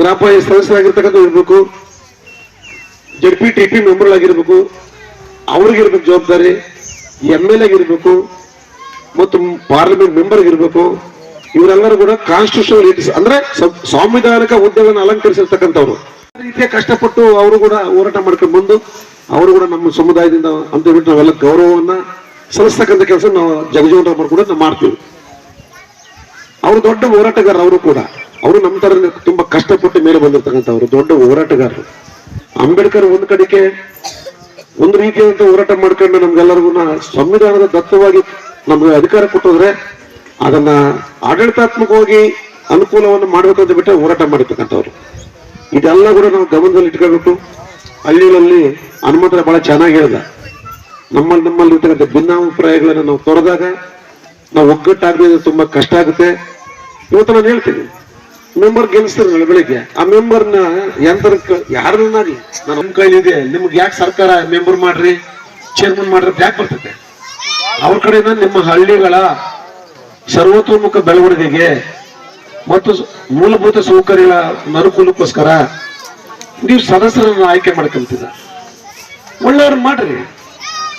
ಗ್ರಾಮ ಪಂಚಾಯತ್ ಸದಸ್ಯರಾಗಿರ್ತಕ್ಕಂಥ ಇರ್ಬೇಕು, ZP-TP ಮೆಂಬರ್ಗಳಾಗಿರ್ಬೇಕು, ಅವ್ರಿಗಿರ್ಬೇಕು ಜವಾಬ್ದಾರಿ, MLA ಗಿರ್ಬೇಕು ಮತ್ತು ಪಾರ್ಲಿಮೆಂಟ್ ಮೆಂಬರ್ ಇರ್ಬೇಕು. ಇವರೆಲ್ಲರೂ ಕೂಡ ಕಾನ್ಸ್ಟಿಟ್ಯೂಷನಲ್ ಲೀಡರ್ಸ್ ಅಂದ್ರೆ ಸಾಂವಿಧಾನಿಕ ಹುದ್ದೆಗಳನ್ನು ಅಲಂಕರಿಸಿರ್ತಕ್ಕಂಥವ್ರು. ರೀತಿಯ ಕಷ್ಟಪಟ್ಟು ಅವರು ಕೂಡ ಹೋರಾಟ ಮಾಡ್ಕೊಂಡು ಬಂದು ಅವರು ಕೂಡ ನಮ್ಮ ಸಮುದಾಯದಿಂದ ಅಂತ ಹೇಳ್ಬಿಟ್ಟು ನಾವೆಲ್ಲ ಗೌರವವನ್ನ ಸಲ್ಲಿಸ್ತಕ್ಕಂಥ ಕೆಲಸ ನಾವು ಜಗಜೀವನರಾಮ್ ಕೂಡ ನಾವು ಮಾಡ್ತೀವಿ. ಅವರು ದೊಡ್ಡ ಹೋರಾಟಗಾರರು. ಅವರು ಕೂಡ ಅವರು ನಮ್ಮ ತರ ತುಂಬಾ ಕಷ್ಟಪಟ್ಟು ಮೇಲೆ ಬಂದಿರ್ತಕ್ಕಂಥವ್ರು ದೊಡ್ಡ ಹೋರಾಟಗಾರರು. ಅಂಬೇಡ್ಕರ್ ಒಂದು ಕಡೆಗೆ ಒಂದು ರೀತಿಯಾದಂತ ಹೋರಾಟ ಮಾಡ್ಕೊಂಡು ನಮ್ಗೆಲ್ಲರಿಗೂ ಸಂವಿಧಾನದ ದತ್ತವಾಗಿ ನಮ್ಗೆ ಅಧಿಕಾರ ಕೊಟ್ಟೋದ್ರೆ ಅದನ್ನ ಆಡಳಿತಾತ್ಮಕವಾಗಿ ಅನುಕೂಲವನ್ನು ಮಾಡ್ಬೇಕು ಅಂತ ಬಿಟ್ಟರೆ ಹೋರಾಟ ಮಾಡಿರ್ತಕ್ಕಂಥವ್ರು. ಇದೆಲ್ಲ ಕೂಡ ನಾವು ಗಮನದಲ್ಲಿ ಇಟ್ಕೊಳ್ಬೇಕು. ಹಳ್ಳಿಗಳಲ್ಲಿ ಹನುಮಂತರ ಬಹಳ ಚೆನ್ನಾಗಿ ಹೇಳ್ದ, ನಮ್ಮಲ್ಲಿ ಇರ್ತಕ್ಕಂಥ ಭಿನ್ನಾಭಿಪ್ರಾಯಗಳನ್ನು ನಾವು ತೊರೆದಾಗ ನಾವು ಒಗ್ಗಟ್ಟಾಗದೆ ತುಂಬಾ ಕಷ್ಟ ಆಗುತ್ತೆ. ಇವತ್ತು ನಾನು ಹೇಳ್ತೀನಿ, ಮೆಂಬರ್ ಗೆಲ್ಲಿಸ್ತಾರೆ ಬೆಳಿಗ್ಗೆ, ಆ ಮೆಂಬರ್ನ ಯಂತ್ರಕ್ಕೆ ಯಾರನ್ನಾಗ್ಲಿ ನಾನು ನಮ್ಮ ಕೈಲಿದೆ, ನಿಮ್ಗೆ ಯಾಕೆ ಸರ್ಕಾರ ಮೆಂಬರ್ ಮಾಡ್ರಿ ಚೇರ್ಮನ್ ಮಾಡ್ರಿ ಯಾಕೆ ಬರ್ತದೆ? ಅವ್ರ ಕಡೆಯಿಂದ ನಿಮ್ಮ ಹಳ್ಳಿಗಳ ಸರ್ವತೋಮುಖ ಬೆಳವಣಿಗೆಗೆ ಮತ್ತು ಮೂಲಭೂತ ಸೌಕರ್ಯಗಳ ಅನುಕೂಲಕ್ಕೋಸ್ಕರ ನೀವು ಸದಸ್ಯರನ್ನು ಆಯ್ಕೆ ಮಾಡ್ಕೊಂತೀರ. ಒಳ್ಳೆಯವ್ರನ್ನ ಮಾಡ್ರಿ,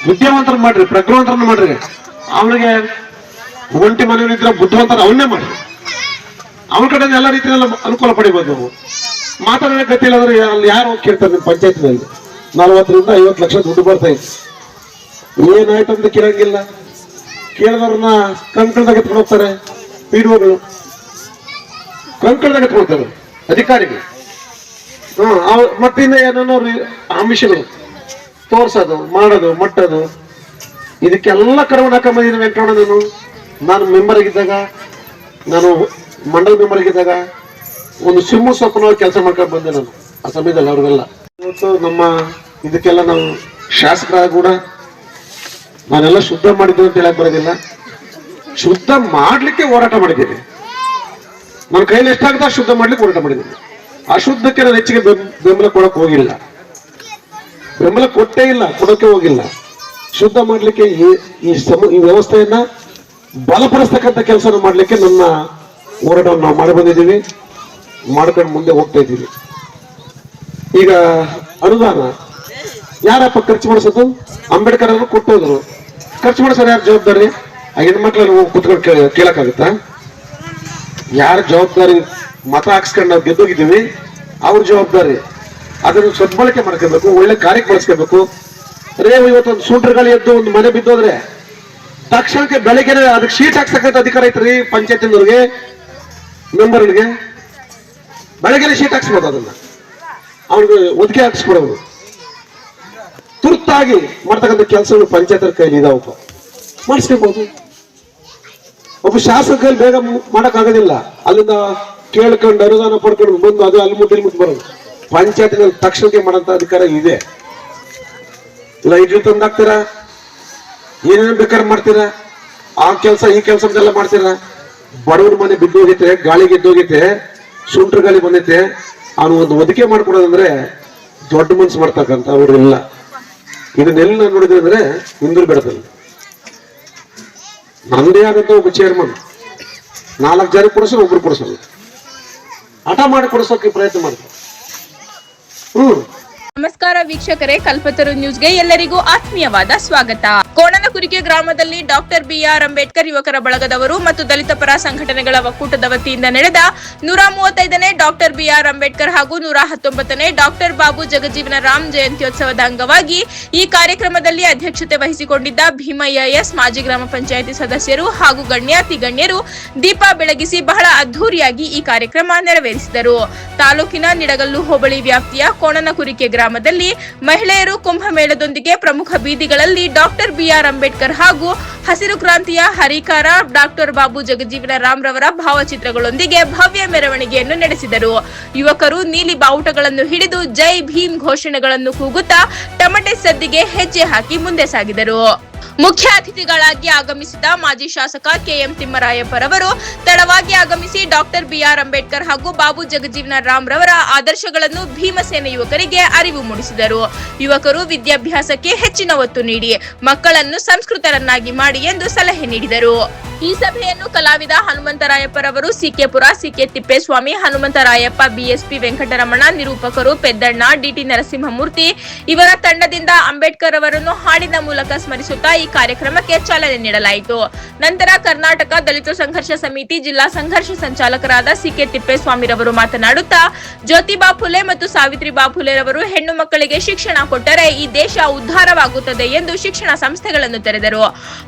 ವಿದ್ಯಾವಂತರ ಮಾಡ್ರಿ, ಪ್ರಜ್ಞಾವಂತರನ್ನ ಮಾಡ್ರಿ. ಅವನಿಗೆ ಒಂಟಿ ಮನೆಯಲ್ಲಿದ್ರೆ ಬುದ್ಧಿವಂತರ ಅವನ್ನೇ ಮಾಡ್ರಿ. ಅವನ ಕಡೆ ಎಲ್ಲ ರೀತಿಯಲ್ಲ ಅನುಕೂಲ ಪಡಿಬೋದು. ನಾವು ಮಾತಾಡೋ ಗತಿ ಇಲ್ಲ ಅಂದ್ರೆ ಅಲ್ಲಿ ಯಾರು ಹೋಗಿ ಕೇಳ್ತಾರೆ? ನಿಮ್ಮ ಪಂಚಾಯತ್ನಲ್ಲಿ 40 ರಿಂದ 50 ಲಕ್ಷ ದುಡ್ಡು ಬರ್ತಾ ಇತ್ತು, ಏನಾಯ್ತು ಅಂತ ಕೇಳಂಗಿಲ್ಲ. ಕೇಳಿದವ್ರನ್ನ ಕಂಕಳದಾಗ ಎತ್ಕೊಂಡು ಹೋಗ್ತಾರೆ, PDOಗಳು ಕಂಕಳದಾಗ ಎತ್ಕೊಳ್ತಾರೆ, ಅಧಿಕಾರಿಗಳು. ಮತ್ತಿನ್ನ ಏನೋ ಆಮಿಷಗಳು ತೋರ್ಸೋದು, ಮಾಡೋದು, ಮಟ್ಟೋದು, ಇದಕ್ಕೆಲ್ಲ ಕರ್ಕೊಂಡು ಹಾಕೊಂಬಂದಿದ್ದೀನಿ ವೆಂಕಟರಮಣ. ನಾನು ಮೆಂಬರ್ ಆಗಿದ್ದಾಗ, ನಾನು ಮಂಡಲ ಮೆಂಬರ್ ಆಗಿದ್ದಾಗ ಒಂದು ಸಿಂಹ ಸ್ವಪ್ನವಾಗಿ ಕೆಲಸ ಮಾಡ್ಕೊಂಡು ಬಂದೆ ನಾನು ಆ ಸಮಯದಲ್ಲಿ. ಅವ್ರಿಗೆಲ್ಲ ಇವತ್ತು ನಮ್ಮ ಇದಕ್ಕೆಲ್ಲ ನಾವು ಶಾಸಕರಾಗ ಕೂಡ ನಾನೆಲ್ಲ ಶುದ್ಧ ಮಾಡಿದ್ದೀವಿ ಅಂತ ಹೇಳಕ್ ಬರೋದಿಲ್ಲ. ಶುದ್ಧ ಮಾಡ್ಲಿಕ್ಕೆ ಹೋರಾಟ ಮಾಡಿದ್ದೀನಿ. ನನ್ನ ಕೈಲಿ ಎಷ್ಟಾಗುತ್ತೆ ಶುದ್ಧ ಮಾಡ್ಲಿಕ್ಕೆ ಹೋರಾಟ ಮಾಡಿದ್ದೀನಿ. ಅಶುದ್ಧಕ್ಕೆ ನಾನು ಹೆಚ್ಚಿಗೆ ಬೆಂಬಲ ಕೊಡಕ್ ಹೋಗಿಲ್ಲ, ಬೆಂಬಲ ಕೊಟ್ಟೇ ಇಲ್ಲ, ಕೊಡೋಕೆ ಹೋಗಿಲ್ಲ. ಶುದ್ಧ ಮಾಡ್ಲಿಕ್ಕೆ ಈ ವ್ಯವಸ್ಥೆಯನ್ನ ಬಲಪಡಿಸ್ತಕ್ಕಂಥ ಕೆಲಸ ಮಾಡ್ಲಿಕ್ಕೆ ನನ್ನ ಹೋರಾಟವನ್ನು ನಾವು ಮಾಡಿ ಬಂದಿದ್ದೀವಿ, ಮಾಡ್ಕೊಂಡು ಮುಂದೆ ಹೋಗ್ತಾ ಇದ್ದೀವಿ. ಈಗ ಅನುದಾನ ಯಾರಪ್ಪ ಖರ್ಚು ಮಾಡಿಸೋದು? ಅಂಬೇಡ್ಕರ್ ಅವರು ಕೊಟ್ಟೋದ್ರು. ಖರ್ಚು ಮಾಡಿಸೋರು ಯಾರು ಜವಾಬ್ದಾರಿ? ಆ ಹೆಣ್ಮಕ್ಳಲ್ಲಿ ಹೋಗಿ ಕುತ್ಕೊಂಡು ಕೇಳಕ್ಕಾಗುತ್ತಾ? ಯಾರ ಜವಾಬ್ದಾರಿ? ಮತ ಹಾಕ್ಸ್ಕೊಂಡು ನಾವು ಗೆದ್ದೋಗಿದ್ದೀವಿ, ಅವ್ರ ಜವಾಬ್ದಾರಿ. ಅದನ್ನು ಸದ್ಬಳಕೆ ಮಾಡ್ಕೋಬೇಕು, ಒಳ್ಳೆ ಕಾರ್ಯಕ್ಕೆ ಬಳಸ್ಕೋಬೇಕು. ಇವತ್ತೊಂದು ಸೂಟ್ರಗಳು ಎದ್ದು ಒಂದು ಮನೆ ಬಿದ್ದೋದ್ರೆ ತಕ್ಷಣಕ್ಕೆ ಬೆಳಗ್ಗೆ ಅದಕ್ಕೆ ಶೀಟ್ ಹಾಕ್ಸಕ್ಕಂತ ಅಧಿಕಾರ ಐತ್ರಿ ಪಂಚಾಯತಿನವ್ರಿಗೆ, ಮೆಂಬರ್ಗಳಿಗೆ. ಬೆಳಗ್ಗೆ ಶೀಟ್ ಹಾಕ್ಸ್ಬೋದು, ಅದನ್ನ ಅವ್ರಿಗೆ ಒದಗಿ ಹಾಕ್ಸ್ಕೊಡೋದು. ತುರ್ತಾಗಿ ಮಾಡ್ತಕ್ಕಂಥ ಕೆಲಸಗಳು ಪಂಚಾಯತ್ ಕೈಲಿ ಇದಾವಪ್ಪ, ಮಾಡಿಸ್ಕೋಬಹುದು. ಒಬ್ಬ ಶಾಸಕ ಕೈಲಿ ಬೇಗ ಮಾಡಕ್ಕಾಗೋದಿಲ್ಲ. ಅಲ್ಲಿಂದ ಕೇಳ್ಕೊಂಡು ಅನುದಾನ ಪಡ್ಕೊಂಡು ಬಂದು ಅದು ಅಲ್ಲಿ ಮುಟ್ಟಿ ಬರೋದು. ಪಂಚಾಯತ್ನಲ್ಲಿ ತಕ್ಷಣಕ್ಕೆ ಮಾಡೋಂಥ ಅಧಿಕಾರ ಇದೆ. ಲೈಟ್ ತಂದಾಕ್ತೀರಾ, ಏನೇನು ಬೇಕಾದ್ರೆ ಮಾಡ್ತೀರಾ, ಆ ಕೆಲಸ ಈ ಕೆಲಸ ಎಲ್ಲ ಮಾಡ್ತೀರಾ. ಬಡವನ ಮನೆ ಬಿದ್ದೋಗೈತೆ, ಗಾಳಿ ಗೆದ್ದೋಗೈತೆ, ಸುಂಟ್ರ ಗಾಳಿ ಬಂದೈತೆ, ಅವನು ಒಂದು ಒದಕೆ ಮಾಡ್ಕೊಡೋದಂದ್ರೆ ದೊಡ್ಡ ಮನ್ಸು ಮಾಡ್ತಕ್ಕಂಥ ಅವ್ರು ಇಲ್ಲ. ಇದನ್ನೆಲ್ಲ ನೋಡಿದ್ರೆ ಅಂದ್ರೆ ಹಿಂದೂ ಬೆಳೆದಲ್ಲಿ ನಂದೇ ಆದಂತ ಒಬ್ಬ ಚೇರ್ಮನ್ 4 ಜನ ಕೊಡಿಸೋರು, ಒಬ್ರು ಕೊಡಿಸೋರು, ಹಠ ಮಾಡಿ ಕೊಡಿಸೋಕೆ ಪ್ರಯತ್ನ ಮಾಡ್ತಾರೆ. ನಮಸ್ಕಾರ ವೀಕ್ಷಕರೇ, ಕಲ್ಪತರು ನ್ಯೂಸ್ಗೆ ಎಲ್ಲರಿಗೂ ಆತ್ಮೀಯವಾದ ಸ್ವಾಗತ. ಕೋಣನಕುರಿಕೆ ಗ್ರಾಮದಲ್ಲಿ ಡಾಕ್ಟರ್ ಬಿಆರ್ ಅಂಬೇಡ್ಕರ್ ಯುವಕರ ಬಳಗದವರು ಮತ್ತು ದಲಿತ ಪರ ಸಂಘಟನೆಗಳ ಒಕ್ಕೂಟದ ವತಿಯಿಂದ ನಡೆದ 135ನೇ ಡಾಕ್ಟರ್ ಬಿಆರ್ ಅಂಬೇಡ್ಕರ್ ಹಾಗೂ 119ನೇ ಡಾಕ್ಟರ್ ಬಾಬು ಜಗಜೀವನ ರಾಮ್ ಜಯಂತ್ಯೋತ್ಸವದ ಅಂಗವಾಗಿ ಈ ಕಾರ್ಯಕ್ರಮದಲ್ಲಿ ಅಧ್ಯಕ್ಷತೆ ವಹಿಸಿಕೊಂಡಿದ್ದ ಭೀಮಯ್ಯ ಎಸ್ ಮಾಜಿ ಗ್ರಾಮ ಪಂಚಾಯಿತಿ ಸದಸ್ಯರು ಹಾಗೂ ಗಣ್ಯಾತಿ ಗಣ್ಯರು ದೀಪ ಬೆಳಗಿಸಿ ಬಹಳ ಅದ್ದೂರಿಯಾಗಿ ಈ ಕಾರ್ಯಕ್ರಮ ನೆರವೇರಿಸಿದರು. ತಾಲೂಕಿನ ನಿಡಗಲ್ಲು ಹೋಬಳಿ ವ್ಯಾಪ್ತಿಯ ಕೋಣನಕುರಿಕೆ ಗ್ರಾಮದಲ್ಲಿ ಮಹಿಳೆಯರು ಕುಂಭಮೇಳದೊಂದಿಗೆ ಪ್ರಮುಖ ಬೀದಿಗಳಲ್ಲಿ ಡಾಕ್ಟರ್ ಬಿಆರ್ ಅಂಬೇಡ್ಕರ್ ಹಾಗೂ ಹಸಿರು ಕ್ರಾಂತಿಯ ಹರಿಕಾರ ಡಾಕ್ಟರ್ ಬಾಬು ಜಗಜೀವನ ರಾಮ್ ರವರ ಭಾವಚಿತ್ರಗಳೊಂದಿಗೆ ಭವ್ಯ ಮೆರವಣಿಗೆಯನ್ನು ನಡೆಸಿದರು. ಯುವಕರು ನೀಲಿ ಬಾವುಟಗಳನ್ನು ಹಿಡಿದು ಜೈ ಭೀಮ್ ಘೋಷಣೆಗಳನ್ನು ಕೂಗುತ್ತಾ ಟಮಟೆ ಸದ್ದಿಗೆ ಹೆಜ್ಜೆ ಹಾಕಿ ಮುಂದೆ ಸಾಗಿದರು. ಮುಖ್ಯ ಅತಿಥಿಗಳಾಗಿ ಆಗಮಿಸಿದ ಮಾಜಿ ಶಾಸಕ ಕೆಎಂ ತಿಮ್ಮರಾಯಪ್ಪರವರು ತಡವಾಗಿ ಆಗಮಿಸಿ ಡಾಕ್ಟರ್ ಬಿಆರ್ ಅಂಬೇಡ್ಕರ್ ಹಾಗೂ ಬಾಬು ಜಗಜೀವನ ರಾಮ್ ರವರ ಆದರ್ಶಗಳನ್ನು ಭೀಮಸೇನೆ ಯುವಕರಿಗೆ ಅರಿವು ಮೂಡಿಸಿದರು. ಯುವಕರು ವಿದ್ಯಾಭ್ಯಾಸಕ್ಕೆ ಹೆಚ್ಚಿನ ಒತ್ತು ನೀಡಿ ಮಕ್ಕಳನ್ನು ಸಂಸ್ಕೃತರನ್ನಾಗಿ ಮಾಡಿ ಎಂದು ಸಲಹೆ ನೀಡಿದರು. ಈ ಸಭೆಯನ್ನು ಕಲಾವಿದ ಹನುಮಂತರಾಯಪ್ಪರವರು, ಸಿಕೆಪುರ ಸಿಕೆ ತಿಪ್ಪೇಸ್ವಾಮಿ, ಹನುಮಂತರಾಯಪ್ಪ, ಬಿಎಸ್ಪಿ ವೆಂಕಟರಮಣ, ನಿರೂಪಕರು ಪೆದ್ದಣ್ಣ, ಡಿಟಿ ನರಸಿಂಹಮೂರ್ತಿ ಇವರ ತಂಡದಿಂದ ಅಂಬೇಡ್ಕರ್ ಅವರನ್ನು ಹಾಡಿನ ಮೂಲಕ ಸ್ಮರಿಸುತ್ತಾ ಈ ಕಾರ್ಯಕ್ರಮಕ್ಕೆ ಚಾಲನೆ ನೀಡಲಾಯಿತು. ನಂತರ ಕರ್ನಾಟಕ ದಲಿತ ಸಂಘರ್ಷ ಸಮಿತಿ ಜಿಲ್ಲಾ ಸಂಘರ್ಷ ಸಂಚಾಲಕರಾದ ಸಿಕೆ ತಿಪ್ಪೇಸ್ವಾಮಿರವರು ಮಾತನಾಡುತ್ತಾ, ಜ್ಯೋತಿಬಾ ಫುಲೆ ಮತ್ತು ಸಾವಿತ್ರಿಬಾ ಫುಲೆರವರು ಹೆಣ್ಣು ಮಕ್ಕಳಿಗೆ ಶಿಕ್ಷಣ ಕೊಟ್ಟರೆ ಈ ದೇಶ ಉದ್ಧಾರವಾಗುತ್ತದೆ ಎಂದು ಶಿಕ್ಷಣ ಸಂಸ್ಥೆಗಳನ್ನು ತೆರೆದರು.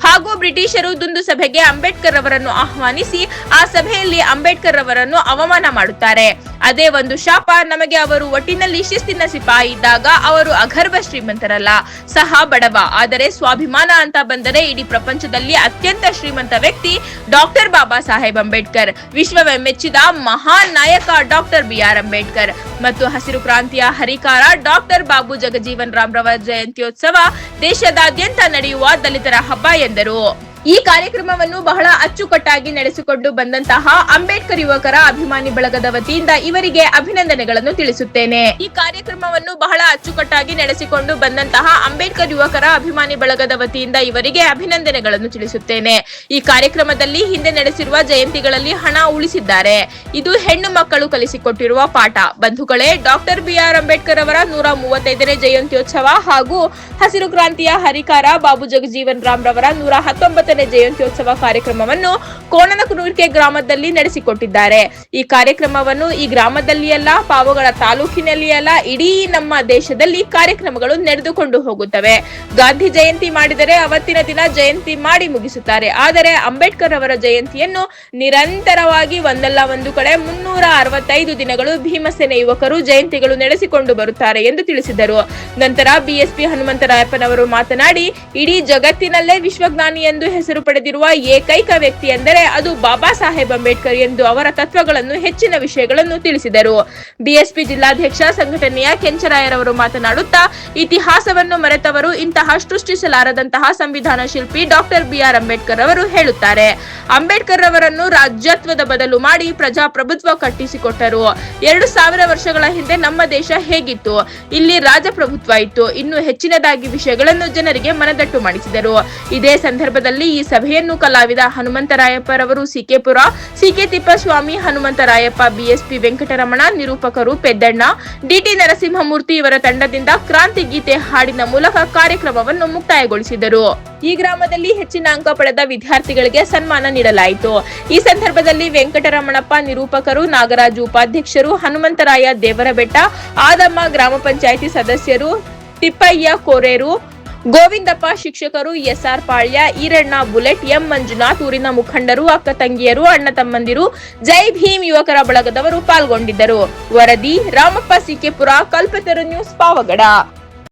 ಹಾಗೂ ಬ್ರಿಟಿಷರು ದುಂದು ಸಭೆಗೆ ಅಂಬೇಡ್ಕರ್ ಅವರನ್ನು ಆಹ್ವಾನಿಸಿ ಆ ಸಭೆಯಲ್ಲಿ ಅಂಬೇಡ್ಕರ್ ಅವರನ್ನು ಅವಮಾನ ಮಾಡುತ್ತಾರೆ. ಅದೇ ಒಂದು ಶಾಪ ನಮಗೆ. ಅವರು ಒಟ್ಟಿನಲ್ಲಿ ಶಿಸ್ತಿನ ಸಿಪಾಯಿ ಇದ್ದಾಗ ಅವರು ಅಗರ್ಭ ಶ್ರೀಮಂತರಲ್ಲ, ಸಹ ಬಡವ. ಆದರೆ ಸ್ವಾಭಿಮಾನ ಅಂತ ಬಂದರೆ ಇಡೀ ಪ್ರಪಂಚದಲ್ಲಿ ಅತ್ಯಂತ ಶ್ರೀಮಂತ ವ್ಯಕ್ತಿ ಡಾಕ್ಟರ್ ಬಾಬಾ ಸಾಹೇಬ್ ಅಂಬೇಡ್ಕರ್, ವಿಶ್ವವೇ ಮೆಚ್ಚಿದ ಮಹಾನ್ ನಾಯಕ ಡಾಕ್ಟರ್ ಬಿಆರ್ ಅಂಬೇಡ್ಕರ್ ಮತ್ತು ಹಸಿರು ಕ್ರಾಂತಿಯ ಹರಿಕಾರ ಡಾಕ್ಟರ್ ಬಾಬು ಜಗಜೀವನ್ ರಾಮ್ ರವರ ಜಯಂತ್ಯೋತ್ಸವ ದೇಶದಾದ್ಯಂತ ನಡೆಯುವ ದಲಿತರ ಹಬ್ಬ ಎಂದರು. ಈ ಕಾರ್ಯಕ್ರಮವನ್ನು ಬಹಳ ಅಚ್ಚುಕಟ್ಟಾಗಿ ನಡೆಸಿಕೊಂಡು ಬಂದಂತಹ ಅಂಬೇಡ್ಕರ್ ಯುವಕರ ಅಭಿಮಾನಿ ಬಳಗದ ವತಿಯಿಂದ ಇವರಿಗೆ ಅಭಿನಂದನೆಗಳನ್ನು ತಿಳಿಸುತ್ತೇನೆ. ಈ ಕಾರ್ಯಕ್ರಮವನ್ನು ಬಹಳ ಅಚ್ಚುಕಟ್ಟಾಗಿ ನಡೆಸಿಕೊಂಡು ಬಂದಂತಹ ಅಂಬೇಡ್ಕರ್ ಯುವಕರ ಅಭಿಮಾನಿ ಬಳಗದ ವತಿಯಿಂದ ಇವರಿಗೆ ಅಭಿನಂದನೆಗಳನ್ನು ತಿಳಿಸುತ್ತೇನೆ. ಈ ಕಾರ್ಯಕ್ರಮದಲ್ಲಿ ಹಿಂದೆ ನಡೆಸಿರುವ ಜಯಂತಿಗಳಲ್ಲಿ ಹಣ ಉಳಿಸಿದ್ದಾರೆ. ಇದು ಹೆಣ್ಣು ಮಕ್ಕಳು ಕಲಿಸಿಕೊಟ್ಟಿರುವ ಪಾಠ. ಬಂಧುಗಳೇ, ಡಾಕ್ಟರ್ ಬಿಆರ್ ಅಂಬೇಡ್ಕರ್ ಅವರ 135ನೇ ಜಯಂತ್ಯೋತ್ಸವ ಹಾಗೂ ಹಸಿರು ಕ್ರಾಂತಿಯ ಹರಿಕಾರ ಬಾಬು ಜಗಜೀವನ್ ರಾಮ್ ರವರ 119ನೇ ಜಯಂತ್ಯೋತ್ಸವ ಕಾರ್ಯಕ್ರಮವನ್ನು ಕೋಣನಕುರಿಕೆ ಗ್ರಾಮದಲ್ಲಿ ನಡೆಸಿಕೊಟ್ಟಿದ್ದಾರೆ. ಈ ಕಾರ್ಯಕ್ರಮವನ್ನು ಈ ಗ್ರಾಮದಲ್ಲಿ ಅಲ್ಲ, ಪಾವಗಡ ತಾಲೂಕಿನಲ್ಲಿ ಅಲ್ಲ, ಇಡೀ ನಮ್ಮ ದೇಶದಲ್ಲಿ ಕಾರ್ಯಕ್ರಮಗಳು ನಡೆದುಕೊಂಡು ಹೋಗುತ್ತವೆ. ಗಾಂಧಿ ಜಯಂತಿ ಮಾಡಿದರೆ ಅವತ್ತಿನ ದಿನ ಜಯಂತಿ ಮಾಡಿ ಮುಗಿಸುತ್ತಾರೆ. ಆದರೆ ಅಂಬೇಡ್ಕರ್ ಅವರ ಜಯಂತಿಯನ್ನು ನಿರಂತರವಾಗಿ ಒಂದಲ್ಲ ಒಂದು ಕಡೆ 365 ದಿನಗಳು ಭೀಮಸೇನೆ ಯುವಕರು ಜಯಂತಿಗಳು ನಡೆಸಿಕೊಂಡು ಬರುತ್ತಾರೆ ಎಂದು ತಿಳಿಸಿದರು. ನಂತರ ಬಿಎಸ್ಪಿ ಹನುಮಂತರಾಯಪ್ಪನವರು ಮಾತನಾಡಿ, ಇಡೀ ಜಗತ್ತಿನಲ್ಲೇ ವಿಶ್ವಜ್ಞಾನಿ ಎಂದು ಹೆಸರು ಪಡೆದಿರುವ ಏಕೈಕ ವ್ಯಕ್ತಿ ಎಂದರೆ ಅದು ಬಾಬಾ ಸಾಹೇಬ್ ಅಂಬೇಡ್ಕರ್ ಎಂದು ಅವರ ತತ್ವಗಳನ್ನು ಹೆಚ್ಚಿನ ವಿಷಯಗಳನ್ನು ತಿಳಿಸಿದರು. ಬಿಎಸ್ಪಿ ಜಿಲ್ಲಾಧ್ಯಕ್ಷ ಸಂಘಟನೆಯ ಕೆಂಚರಾಯರವರು ಮಾತನಾಡುತ್ತಾ, ಇತಿಹಾಸವನ್ನು ಮರೆತವರು ಇಂತಹ ಸೃಷ್ಟಿಸಲಾರದಂತಹ ಸಂವಿಧಾನ ಶಿಲ್ಪಿ ಡಾಕ್ಟರ್ ಬಿಆರ್ ಅಂಬೇಡ್ಕರ್ ಅವರು ಹೇಳುತ್ತಾರೆ. ಅಂಬೇಡ್ಕರ್ ಅವರನ್ನು ರಾಜ್ಯತ್ವದ ಬದಲು ಮಾಡಿ ಪ್ರಜಾಪ್ರಭುತ್ವ ಕಟ್ಟಿಸಿಕೊಟ್ಟರು. 2000 ವರ್ಷಗಳ ಹಿಂದೆ ನಮ್ಮ ದೇಶ ಹೇಗಿತ್ತು, ಇಲ್ಲಿ ರಾಜಪ್ರಭುತ್ವ ಇತ್ತು. ಇನ್ನು ಹೆಚ್ಚಿನದಾಗಿ ವಿಷಯಗಳನ್ನು ಜನರಿಗೆ ಮನದಟ್ಟು ಮಾಡಿಸಿದರು. ಇದೇ ಸಂದರ್ಭದಲ್ಲಿ ಈ ಸಭೆಯನ್ನು ಕಲಾವಿದ ಹನುಮಂತರಾಯಪ್ಪರವರು ಸಿಕೆಪುರ, ಸಿಕೆ ತಿಪ್ಪಸ್ವಾಮಿ, ಹನುಮಂತರಾಯಪ್ಪ, ಬಿಎಸ್ಪಿ ವೆಂಕಟರಮಣ, ನಿರೂಪಕರು ಪೆದ್ದಣ್ಣ, ಡಿಟಿ ನರಸಿಂಹಮೂರ್ತಿ ಇವರ ತಂಡದಿಂದ ಕ್ರಾಂತಿ ಗೀತೆ ಹಾಡಿನ ಮೂಲಕ ಕಾರ್ಯಕ್ರಮವನ್ನು ಮುಕ್ತಾಯಗೊಳಿಸಿದರು. ಈ ಗ್ರಾಮದಲ್ಲಿ ಹೆಚ್ಚಿನ ಅಂಕ ಪಡೆದ ವಿದ್ಯಾರ್ಥಿಗಳಿಗೆ ಸನ್ಮಾನ ನೀಡಲಾಯಿತು. ಈ ಸಂದರ್ಭದಲ್ಲಿ ವೆಂಕಟರಮಣಪ್ಪ ನಿರೂಪಕರು, ನಾಗರಾಜು ಉಪಾಧ್ಯಕ್ಷರು, ಹನುಮಂತರಾಯ ದೇವರಬೆಟ್ಟ, ಆದಮ್ಮ ಗ್ರಾಮ ಪಂಚಾಯಿತಿ ಸದಸ್ಯರು, ತಿಪ್ಪಯ್ಯ ಕೋರೇರು, ಗೋವಿಂದಪ್ಪ ಶಿಕ್ಷಕರು, ಎಸ್ಆರ್ ಪಾಳ್ಯ, ಈರಣ್ಣ ಬುಲೆಟ್, ಎಂ ಮಂಜುನಾಥ್, ಊರಿನ ಮುಖಂಡರು, ಅಕ್ಕ ತಂಗಿಯರು, ಅಣ್ಣ ತಮ್ಮಂದಿರು, ಜೈ ಭೀಮ್ ಯುವಕರ ಬಳಗದವರು ಪಾಲ್ಗೊಂಡಿದ್ದರು. ವರದಿ ರಾಮಪ್ಪ ಸಿಕೆಪುರ, ಕಲ್ಪತರು ನ್ಯೂಸ್, ಪಾವಗಡ.